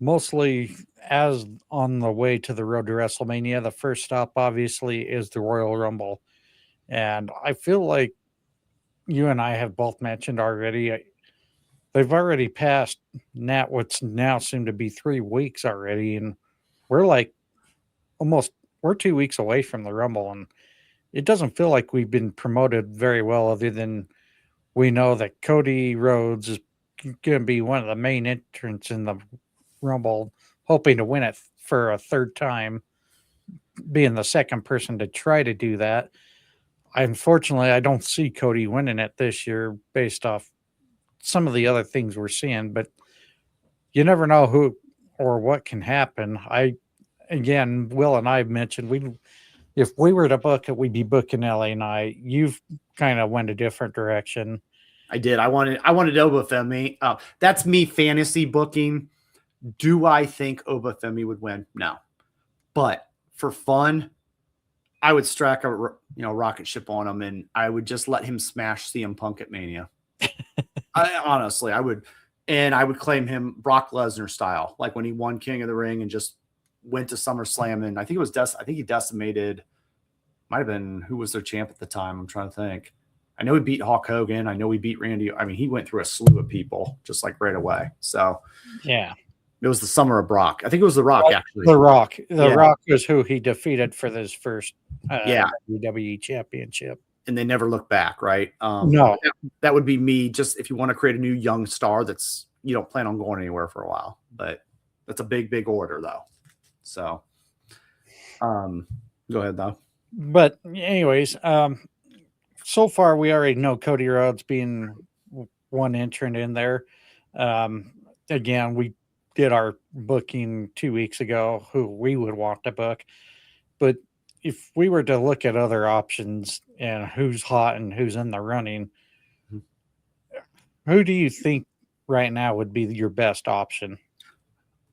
mostly as on the way to the road to WrestleMania, the first stop obviously is the Royal Rumble. And I feel like you and I have both mentioned already, they've already passed what's now seemed to be 3 weeks already, and we're like we're 2 weeks away from the Rumble, and it doesn't feel like we've been promoted very well, other than we know that Cody Rhodes is going to be one of the main entrants in the Rumble, hoping to win it for a third time, being the second person to try to do that. Unfortunately, I don't see Cody winning it this year based off some of the other things we're seeing, but you never know who or what can happen. Again, Will and I mentioned if we were to book it, we'd be booking LA Knight. You've kind of went a different direction. I did. I wanted Obafemi. That's me fantasy booking. Do I think Obafemi would win? No. But for fun, I would strike a rocket ship on him, and I would just let him smash CM Punk at Mania. Honestly, I would. And I would claim him Brock Lesnar style, like when he won King of the Ring and just went to SummerSlam. And I think he decimated, might have been, who was their champ at the time? I'm trying to think. I know he beat Hulk Hogan. I know he beat Randy. I mean, he went through a slew of people just like right away. So yeah, it was the summer of Brock. I think it was The Rock, actually. The Rock. The Rock was who he defeated for this first WWE championship. And they never look back, right? No. That would be me, just if you want to create a new young star that's you don't plan on going anywhere for a while. But that's a big, big order, though. So go ahead, though. But anyways, so far we already know Cody Rhodes being one entrant in there. Again, we did our booking 2 weeks ago, who we would want to book. But if we were to look at other options and who's hot and who's in the running, who do you think right now would be your best option?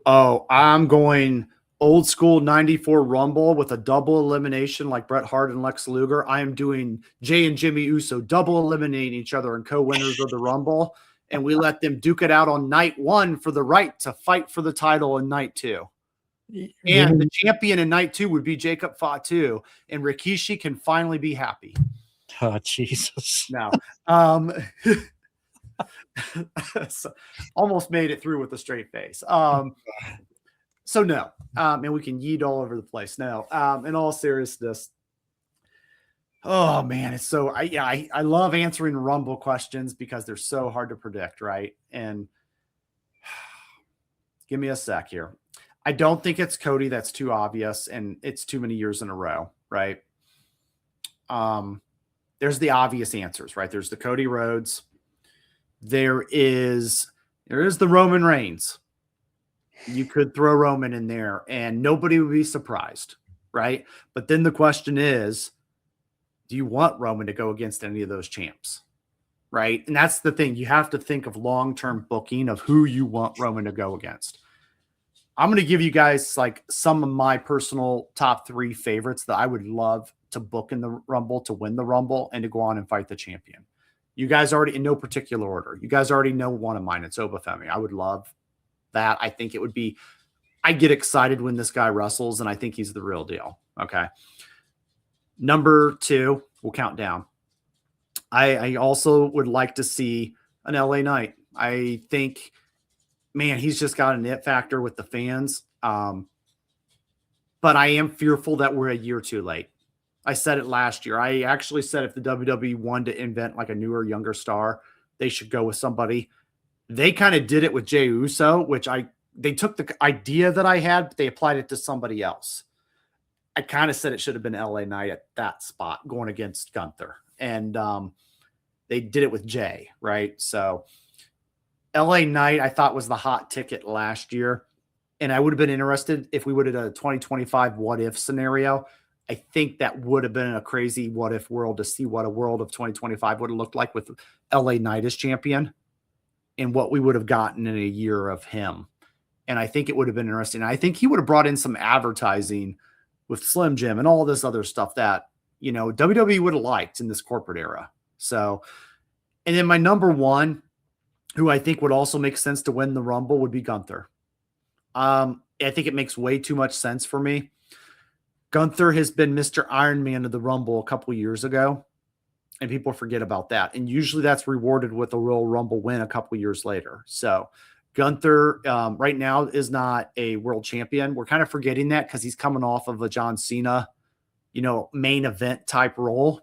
Oh, I'm going old school 94 Rumble with a double elimination like Bret Hart and Lex Luger. I am doing Jay and Jimmy Uso double eliminating each other and co-winners of the Rumble. And we let them duke it out on night 1 for the right to fight for the title in night 2. And the champion in night 2 would be Jacob Fatu, and Rikishi can finally be happy. Oh, Jesus. No. So, almost made it through with a straight face. So no. And we can yeet all over the place. No. In all seriousness, oh man, it's so I love answering Rumble questions because they're so hard to predict, right? And give me a sec here. I don't think it's Cody. That's too obvious, and it's too many years in a row, right? There's the obvious answers, right? There's the Cody Rhodes. There is the Roman Reigns. You could throw Roman in there, and nobody would be surprised, right? But then the question is, do you want Roman to go against any of those champs, right? And that's the thing. You have to think of long-term booking of who you want Roman to go against. I'm going to give you guys like some of my personal top 3 favorites that I would love to book in the Rumble to win the Rumble and to go on and fight the champion. You guys already, in no particular order, you guys already know one of mine. It's Obafemi. I would love that. I think it would be, I get excited when this guy wrestles, and I think he's the real deal. Okay. Number 2, we'll count down. I also would like to see an LA Knight. I think, man, he's just got an it factor with the fans. But I am fearful that we're a year too late. I said it last year. I actually said if the WWE wanted to invent like a newer, younger star, they should go with somebody. They kind of did it with Jey Uso, which they took the idea that I had, but they applied it to somebody else. I kind of said it should have been LA Knight at that spot going against Gunther. And they did it with Jay, right? So LA Knight, I thought, was the hot ticket last year. And I would have been interested if we would have done a 2025 what if scenario. I think that would have been a crazy what if world to see what a world of 2025 would have looked like with LA Knight as champion and what we would have gotten in a year of him. And I think it would have been interesting. I think he would have brought in some advertising with Slim Jim and all this other stuff that, WWE would have liked in this corporate era. So, and then my number 1, who I think would also make sense to win the Rumble, would be Gunther. I think it makes way too much sense for me. Gunther has been Mr. Iron Man of the Rumble a couple years ago. and people forget about that. And usually that's rewarded with a Royal Rumble win a couple years later. So Gunther right now is not a world champion. We're kind of forgetting that because he's coming off of a John Cena, main event type role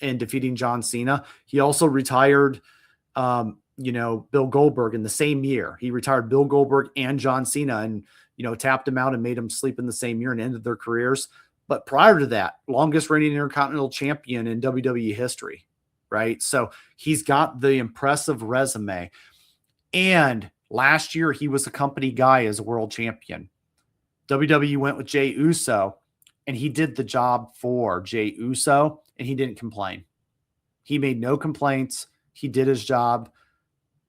and defeating John Cena. He also retired, Bill Goldberg in the same year. He retired Bill Goldberg and John Cena and, tapped him out and made him sleep in the same year and ended their careers. But prior to that, longest reigning Intercontinental Champion in WWE history, right? So he's got the impressive resume. And last year, he was a company guy as a world champion. WWE went with Jey Uso, and he did the job for Jey Uso, and he didn't complain. He made no complaints. He did his job,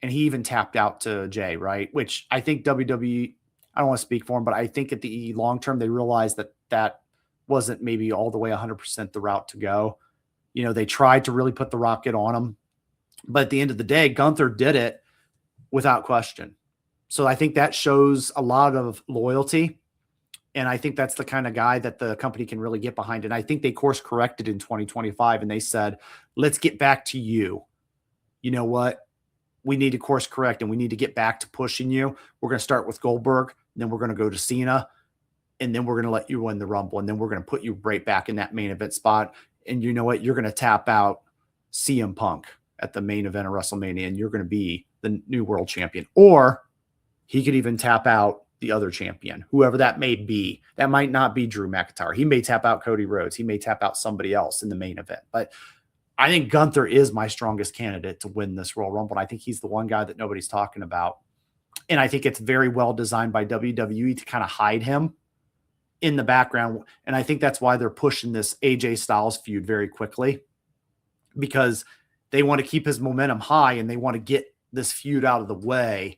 and he even tapped out to Jey, right? Which I think WWE, I don't want to speak for him, but I think at the long term, they realized that wasn't maybe all the way 100% the route to go. They tried to really put the rocket on him, but at the end of the day, Gunther did it without question. So I think that shows a lot of loyalty. And I think that's the kind of guy that the company can really get behind. And I think they course corrected in 2025 and they said, let's get back to you. You know what? We need to course correct and we need to get back to pushing you. We're going to start with Goldberg, and then we're going to go to Cena, and then we're going to let you win the Rumble, and then we're going to put you right back in that main event spot. And you know what? You're going to tap out CM Punk at the main event of WrestleMania, and you're going to be the new world champion. Or he could even tap out the other champion, whoever that may be. That might not be Drew McIntyre. He may tap out Cody Rhodes. He may tap out somebody else in the main event. But I think Gunther is my strongest candidate to win this Royal Rumble. And I think he's the one guy that nobody's talking about. And I think it's very well designed by WWE to kind of hide him in the background. And I think that's why they're pushing this AJ Styles feud very quickly, because they want to keep his momentum high and they want to get this feud out of the way.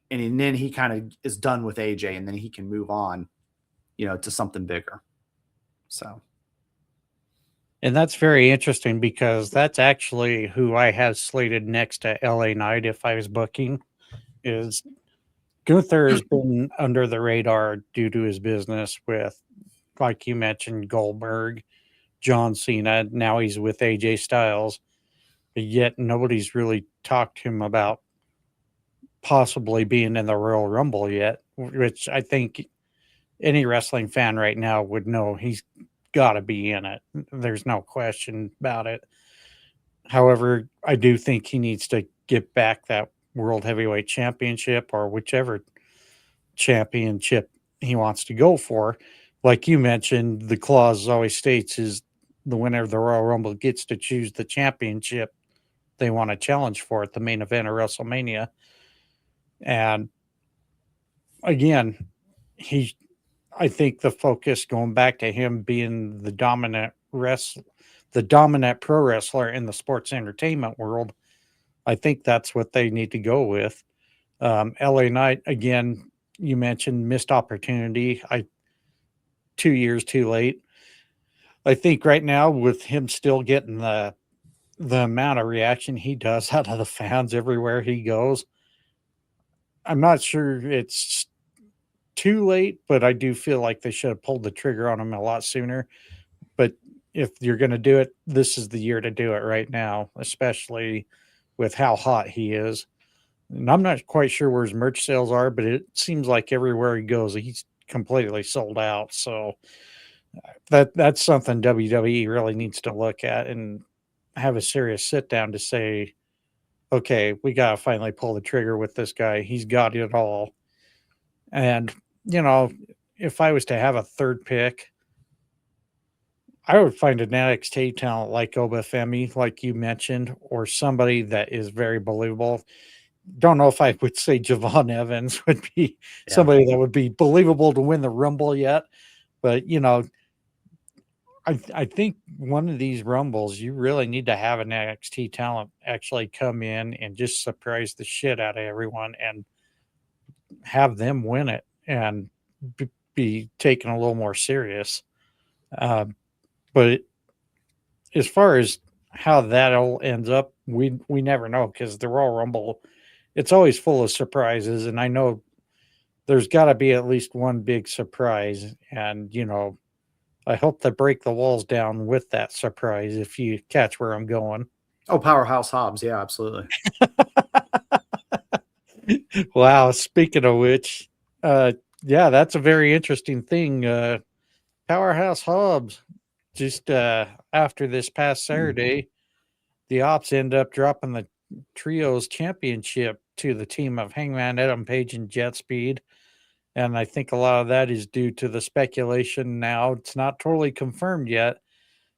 And then he kind of is done with AJ, and then he can move on, to something bigger. So. And that's very interesting because that's actually who I have slated next to LA Knight if I was booking. Is Gunther has been under the radar due to his business with, like you mentioned, Goldberg, John Cena. Now he's with AJ Styles, but yet nobody's really talked to him about possibly being in the Royal Rumble yet, which I think any wrestling fan right now would know he's got to be in it. There's no question about it. However, I do think he needs to get back that World Heavyweight Championship or whichever championship he wants to go for. Like you mentioned, the clause always states is the winner of the Royal Rumble gets to choose the championship they want to challenge for at the main event of WrestleMania. And again, I think the focus going back to him being the dominant pro wrestler in the sports entertainment world, I think that's what they need to go with. LA Knight, again, you mentioned missed opportunity. 2 years too late. I think right now with him still getting the amount of reaction he does out of the fans everywhere he goes, I'm not sure it's too late, but I do feel like they should have pulled the trigger on him a lot sooner. But if you're going to do it, this is the year to do it right now, especially with how hot he is. And I'm not quite sure where his merch sales are, but it seems like everywhere he goes, he's completely sold out. So that's something WWE really needs to look at and have a serious sit down to say, okay, we got to finally pull the trigger with this guy. He's got it all. And, if I was to have a third pick, I would find an NXT talent like Ofthe, like you mentioned, or somebody that is very believable. Don't know if I would say Javon Evans would be somebody that would be believable to win the Rumble yet. But, I think one of these Rumbles, you really need to have an NXT talent actually come in and just surprise the shit out of everyone and have them win it and be taken a little more serious. But as far as how that all ends up, we never know, because the Royal Rumble, it's always full of surprises. And I know there's got to be at least one big surprise. And, I hope they break the walls down with that surprise, if you catch where I'm going. Oh, Powerhouse Hobbs. Yeah, absolutely. Wow. Speaking of which, yeah, that's a very interesting thing. Powerhouse Hobbs, just after this past Saturday, the Ops end up dropping the Trios Championship to the team of Hangman Adam Page and Jet Speed. And I think a lot of that is due to the speculation now. It's not totally confirmed yet,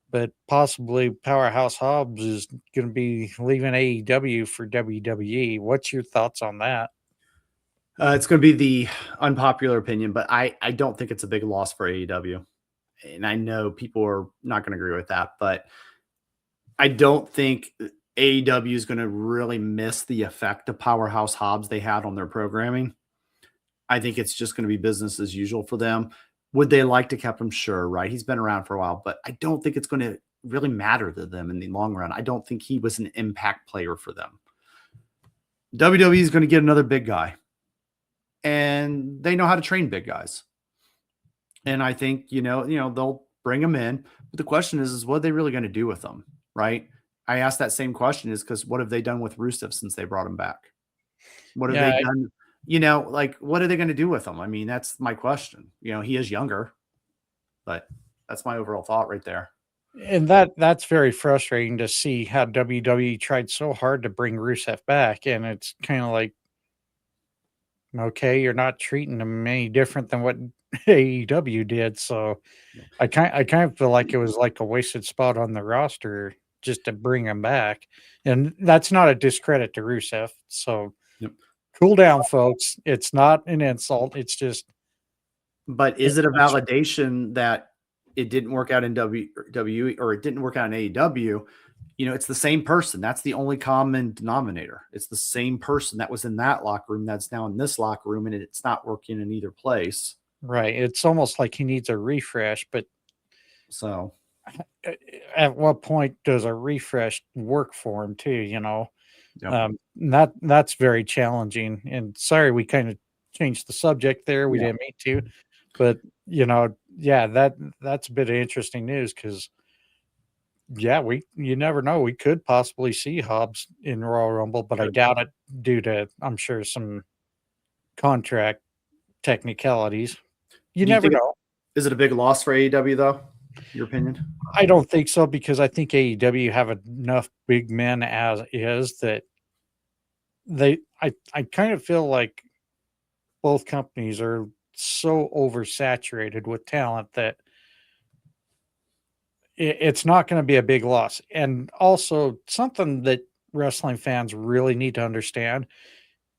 but possibly Powerhouse Hobbs is going to be leaving AEW for WWE. What's your thoughts on that? It's going to be the unpopular opinion, but I don't think it's a big loss for AEW. And I know people are not going to agree with that, but I don't think AEW is going to really miss the effect of Powerhouse Hobbs they had on their programming. I think it's just going to be business as usual for them. Would they like to keep him? Sure, right? He's been around for a while, but I don't think it's going to really matter to them in the long run. I don't think he was an impact player for them. WWE is going to get another big guy, and they know how to train big guys. And I think, they'll bring them in. But the question is what are they really going to do with them? Right. I asked that same question is because what have they done with Rusev since they brought him back? What have Yeah, they done? What are they going to do with him? I mean, that's my question. He is younger, but that's my overall thought right there. and that's very frustrating to see how WWE tried so hard to bring Rusev back, and it's kind of like, okay, you're not treating him any different than what AEW did. So I kind of feel like it was like a wasted spot on the roster just to bring him back, and that's not a discredit to Rusev. So Yep. cool down, folks. It's not an insult. It's just. But is it a validation that it didn't work out in WWE or it didn't work out in AEW? It's the same person. That's the only common denominator. It's the same person that was in that locker room that's now in this locker room, and it's not working in either place. Right. It's almost like he needs a refresh, but So at what point does a refresh work for him too, yep. That's very challenging. And sorry, we kind of changed the subject there. We Yeah. didn't mean to, but yeah, that's a bit of interesting news because yeah, you never know. We could possibly see Hobbs in Royal Rumble, but I doubt it due to, I'm sure, some contract technicalities. You Do you never think know. is it a big loss for AEW though? Your opinion? I don't think so because I think AEW have enough big men as is that I kind of feel like both companies are so oversaturated with talent that it's not going to be a big loss. And also something that wrestling fans really need to understand,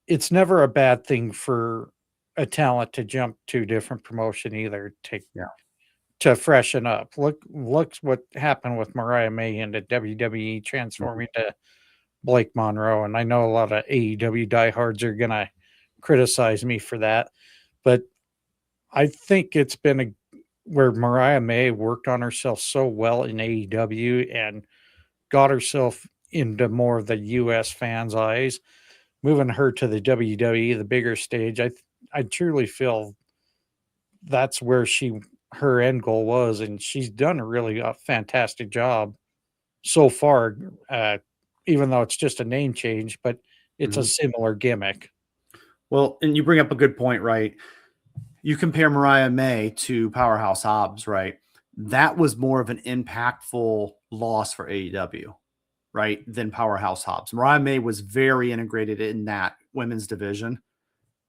it's never a bad thing for a talent to jump to a different promotion either to freshen up. Look what happened with Mariah May into WWE transforming to Blake Monroe. And I know a lot of AEW diehards are going to criticize me for that, but I think it's been where Mariah May worked on herself so well in AEW and got herself into more of the US fans' eyes, moving her to the WWE, the bigger stage. I truly feel that's where her end goal was, and she's done a really fantastic job so far. Even though it's just a name change, but it's a similar gimmick. Well, and you bring up a good point, right? You compare Mariah May to Powerhouse Hobbs, right? That was more of an impactful loss for AEW, right, than Powerhouse Hobbs. Mariah May was very integrated in that women's division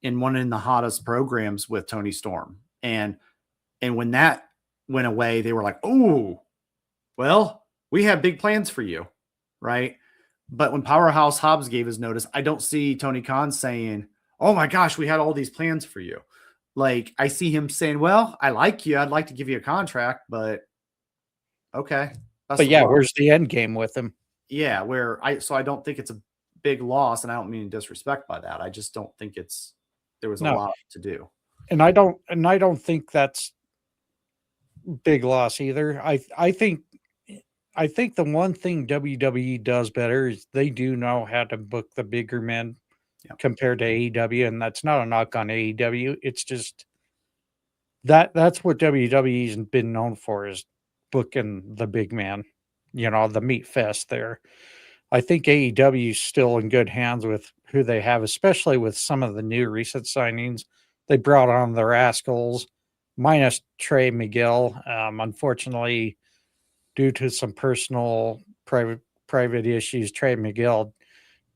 and one in the hottest programs with Tony Storm. And when that went away, they were like, oh, well, we have big plans for you, right? But when Powerhouse Hobbs gave his notice, I don't see Tony Khan saying, oh my gosh, we had all these plans for you. Like, I see him saying, well, I like you. I'd like to give you a contract, but okay. But yeah, where's the end game with him? Yeah, so I don't think it's a big loss, and I don't mean disrespect by that. I just don't think there was a lot to do. And I don't think that's big loss either. I think the one thing WWE does better is they do know how to book the bigger men compared to AEW, and that's not a knock on AEW. It's just that's what WWE's been known for, is booking the big man, the meat fest there. I think AEW is still in good hands with who they have, especially with some of the new recent signings. They brought on the Rascals, minus Trey Miguel. Unfortunately, due to some personal private issues, Trey Miguel,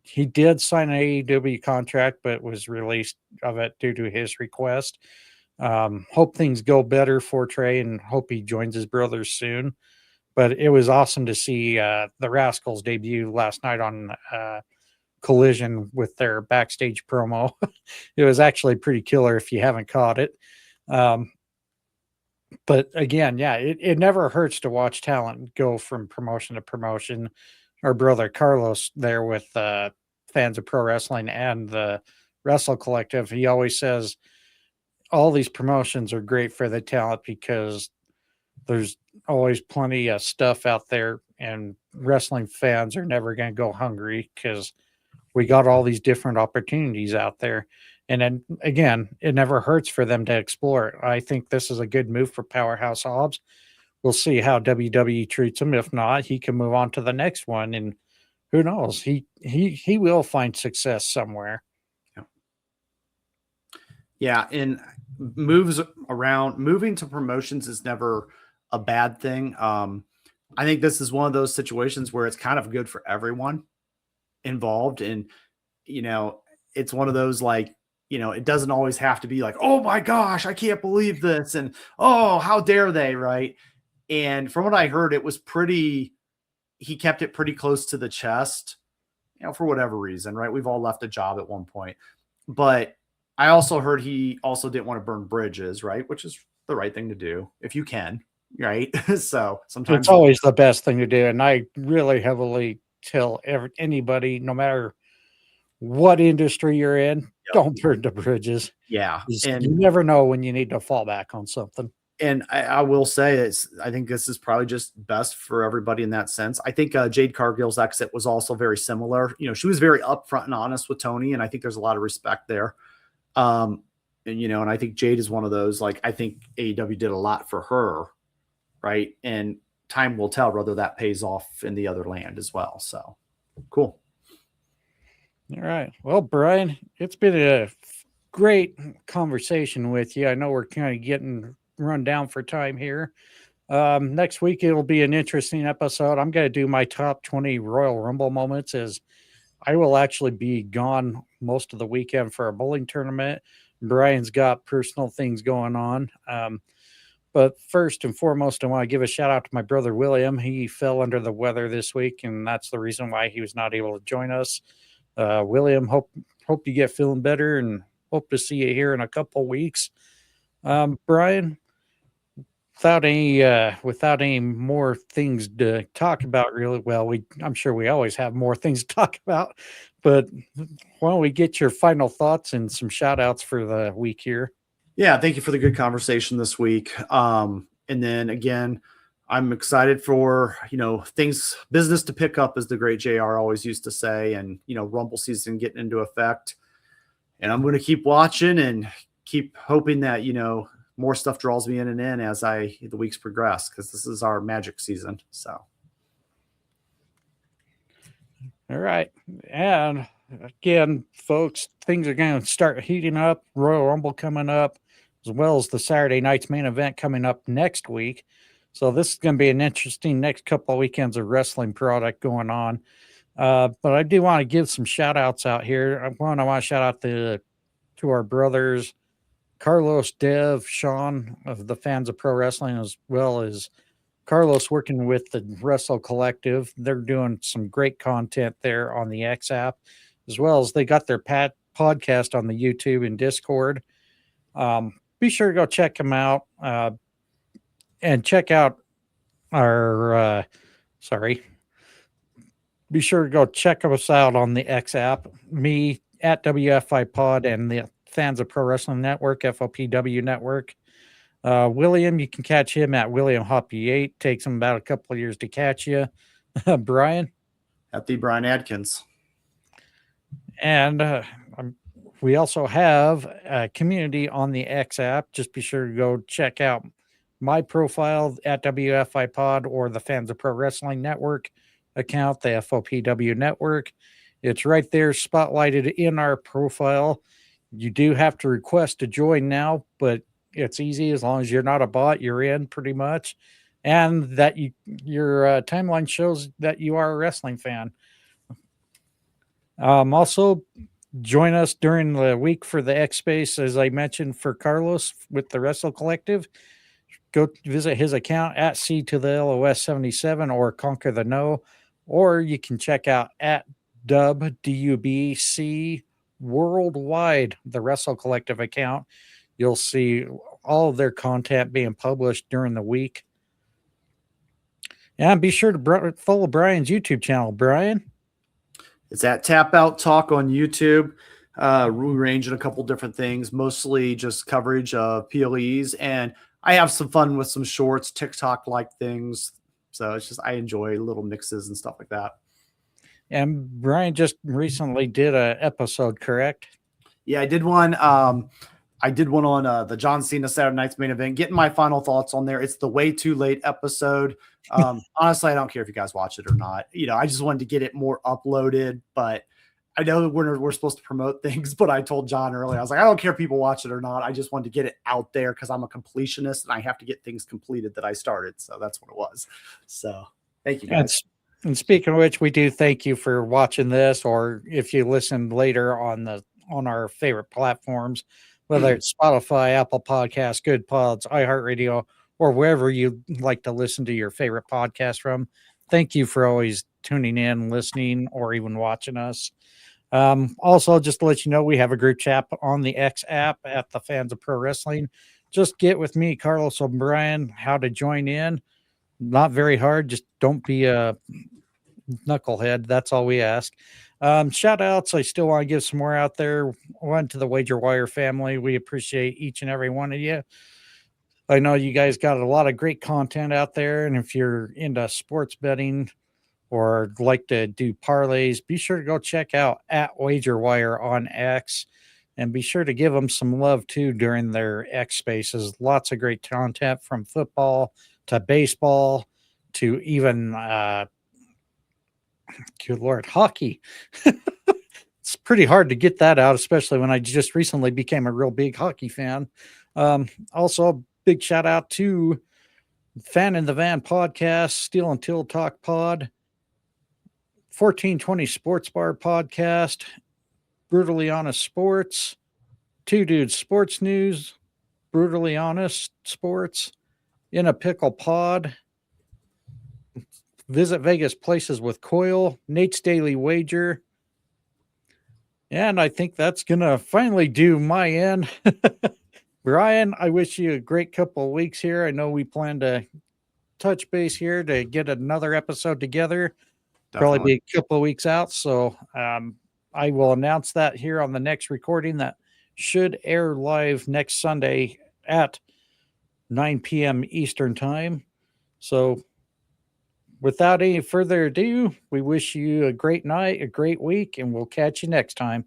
he did sign an AEW contract, but was released of it due to his request. Hope things go better for Trey, and hope he joins his brothers soon. But it was awesome to see the Rascals debut last night on Collision with their backstage promo. It was actually pretty killer if you haven't caught it. But again, yeah, it never hurts to watch talent go from promotion to promotion. Our brother Carlos there with fans of pro wrestling and the Wrestle Collective, he always says all these promotions are great for the talent because there's always plenty of stuff out there, and wrestling fans are never going to go hungry because we got all these different opportunities out there. And then again, it never hurts for them to explore it. I think this is a good move for Powerhouse Hobbs. We'll see how WWE treats him. If not, he can move on to the next one, and who knows? He will find success somewhere. Yeah, and moving to promotions is never a bad thing. I think this is one of those situations where it's kind of good for everyone involved, and it's one of those, like, it doesn't always have to be like, oh my gosh, I can't believe this, and oh, how dare they, right? And from what I heard, he kept it pretty close to the chest, for whatever reason, right? We've all left a job at one point, but I also heard he also didn't want to burn bridges, right? Which is the right thing to do if you can, right? So sometimes it's always the best thing to do, and I really heavily tell anybody, no matter what industry you're in, don't burn the bridges. Yeah, and you never know when you need to fall back on something. And I will say, I think this is probably just best for everybody in that sense. I think Jade Cargill's exit was also very similar. She was very upfront and honest with Tony, and I think there's a lot of respect there. And I think Jade is one of those, like, I think AEW did a lot for her, right? And time will tell whether that pays off in the other land as well. So cool. All right. Well, Brian, it's been a great conversation with you. I know we're kind of getting run down for time here. Next week, it'll be an interesting episode. I'm going to do my top 20 Royal Rumble moments, as I will actually be gone most of the weekend for a bowling tournament. Brian's got personal things going on. But first and foremost, I want to give a shout out to my brother, William. He fell under the weather this week, and that's the reason why he was not able to join us. William, hope you get feeling better, and hope to see you here in a couple weeks. Brian, without any more things to talk about, really, well, I'm sure we always have more things to talk about, but why don't we get your final thoughts and some shout outs for the week here? Yeah, thank you for the good conversation this week. And then again, I'm excited for, business to pick up, as the great JR always used to say, and, Rumble season getting into effect. And I'm going to keep watching and keep hoping that, more stuff draws me in and in as the weeks progress, because this is our magic season. So. All right. And again, folks, things are going to start heating up. Royal Rumble coming up, as well as the Saturday night's main event coming up next week. So this is going to be an interesting next couple of weekends of wrestling product going on. But I do want to give some shout outs out here. I want to shout out to our brothers, Carlos, Dev, Sean of the Fans of Pro Wrestling, as well as Carlos working with the Wrestle Collective. They're doing some great content there on the X app, as well as they got their podcast on the YouTube and Discord. Be sure to go check them out, and check out our, be sure to go check us out on the X app, me at WFI Pod, and the Fans of Pro Wrestling Network, FOPW Network. William, you can catch him at William Hoppe 8. Takes him about a couple of years to catch you. Brian? At the Brian Adkins. And we also have a community on the X app. Just be sure to go check out my profile at WFI Pod or the Fans of Pro Wrestling Network account, the FOPW Network. It's right there, spotlighted in our profile. You do have to request to join now, but it's easy as long as you're not a bot. You're in pretty much, and that your timeline shows that you are a wrestling fan. Also, join us during the week for the X Space, as I mentioned, for Carlos with the Wrestle Collective. Go visit his account at C to the LOS 77 or Conquer the No, or you can check out at DUBC Worldwide, the Wrestle Collective account. You'll see all of their content being published during the week. And be sure to follow Bryan's YouTube channel. Bryan? It's at Tap Out Talk on YouTube. We range in a couple different things, mostly just coverage of PLEs, and I have some fun with some shorts, TikTok-like things. So it's just, I enjoy little mixes and stuff like that. And Bryan just recently did an episode, correct? Yeah, I did one. I did one on the John Cena Saturday Night's Main Event, getting my final thoughts on there. It's the Way Too Late episode. Honestly, I don't care if you guys watch it or not. I just wanted to get it more uploaded, but I know we're supposed to promote things, but I told John earlier, I was like, I don't care if people watch it or not. I just wanted to get it out there because I'm a completionist and I have to get things completed that I started. So that's what it was. So thank you guys. And speaking of which, we do thank you for watching this, or if you listen later on our favorite platforms, whether it's Spotify, Apple Podcasts, Good Pods, iHeartRadio, or wherever you like to listen to your favorite podcast from. Thank you for always tuning in, listening, or even watching us. Also, just to let you know, we have a group chat on the X app at the Fans of Pro Wrestling. Just get with me, Carlos O'Brien, how to join in. Not very hard. Just don't be a knucklehead. That's all we ask. Shout outs. I still want to give some more out there. One to the Wager Wire family. We appreciate each and every one of you. I know you guys got a lot of great content out there. And if you're into sports betting or like to do parlays, be sure to go check out at Wager Wire on X, and be sure to give them some love too during their X spaces. Lots of great content from football to baseball to even, good Lord, hockey. It's pretty hard to get that out, especially when I just recently became a real big hockey fan. Also, big shout out to Fan in the Van podcast, Steel and Till Talk Pod, 1420 Sports Bar Podcast, Brutally Honest Sports, Two Dudes Sports News, Brutally Honest Sports, In a Pickle Pod, Visit Vegas Places with Coil, Nate's Daily Wager, and I think that's going to finally do my end. Bryan, I wish you a great couple of weeks here. I know we plan to touch base here to get another episode together. Definitely. Probably be a couple of weeks out. So I will announce that here on the next recording that should air live next Sunday at 9 p.m. Eastern time. So without any further ado, we wish you a great night, a great week, and we'll catch you next time.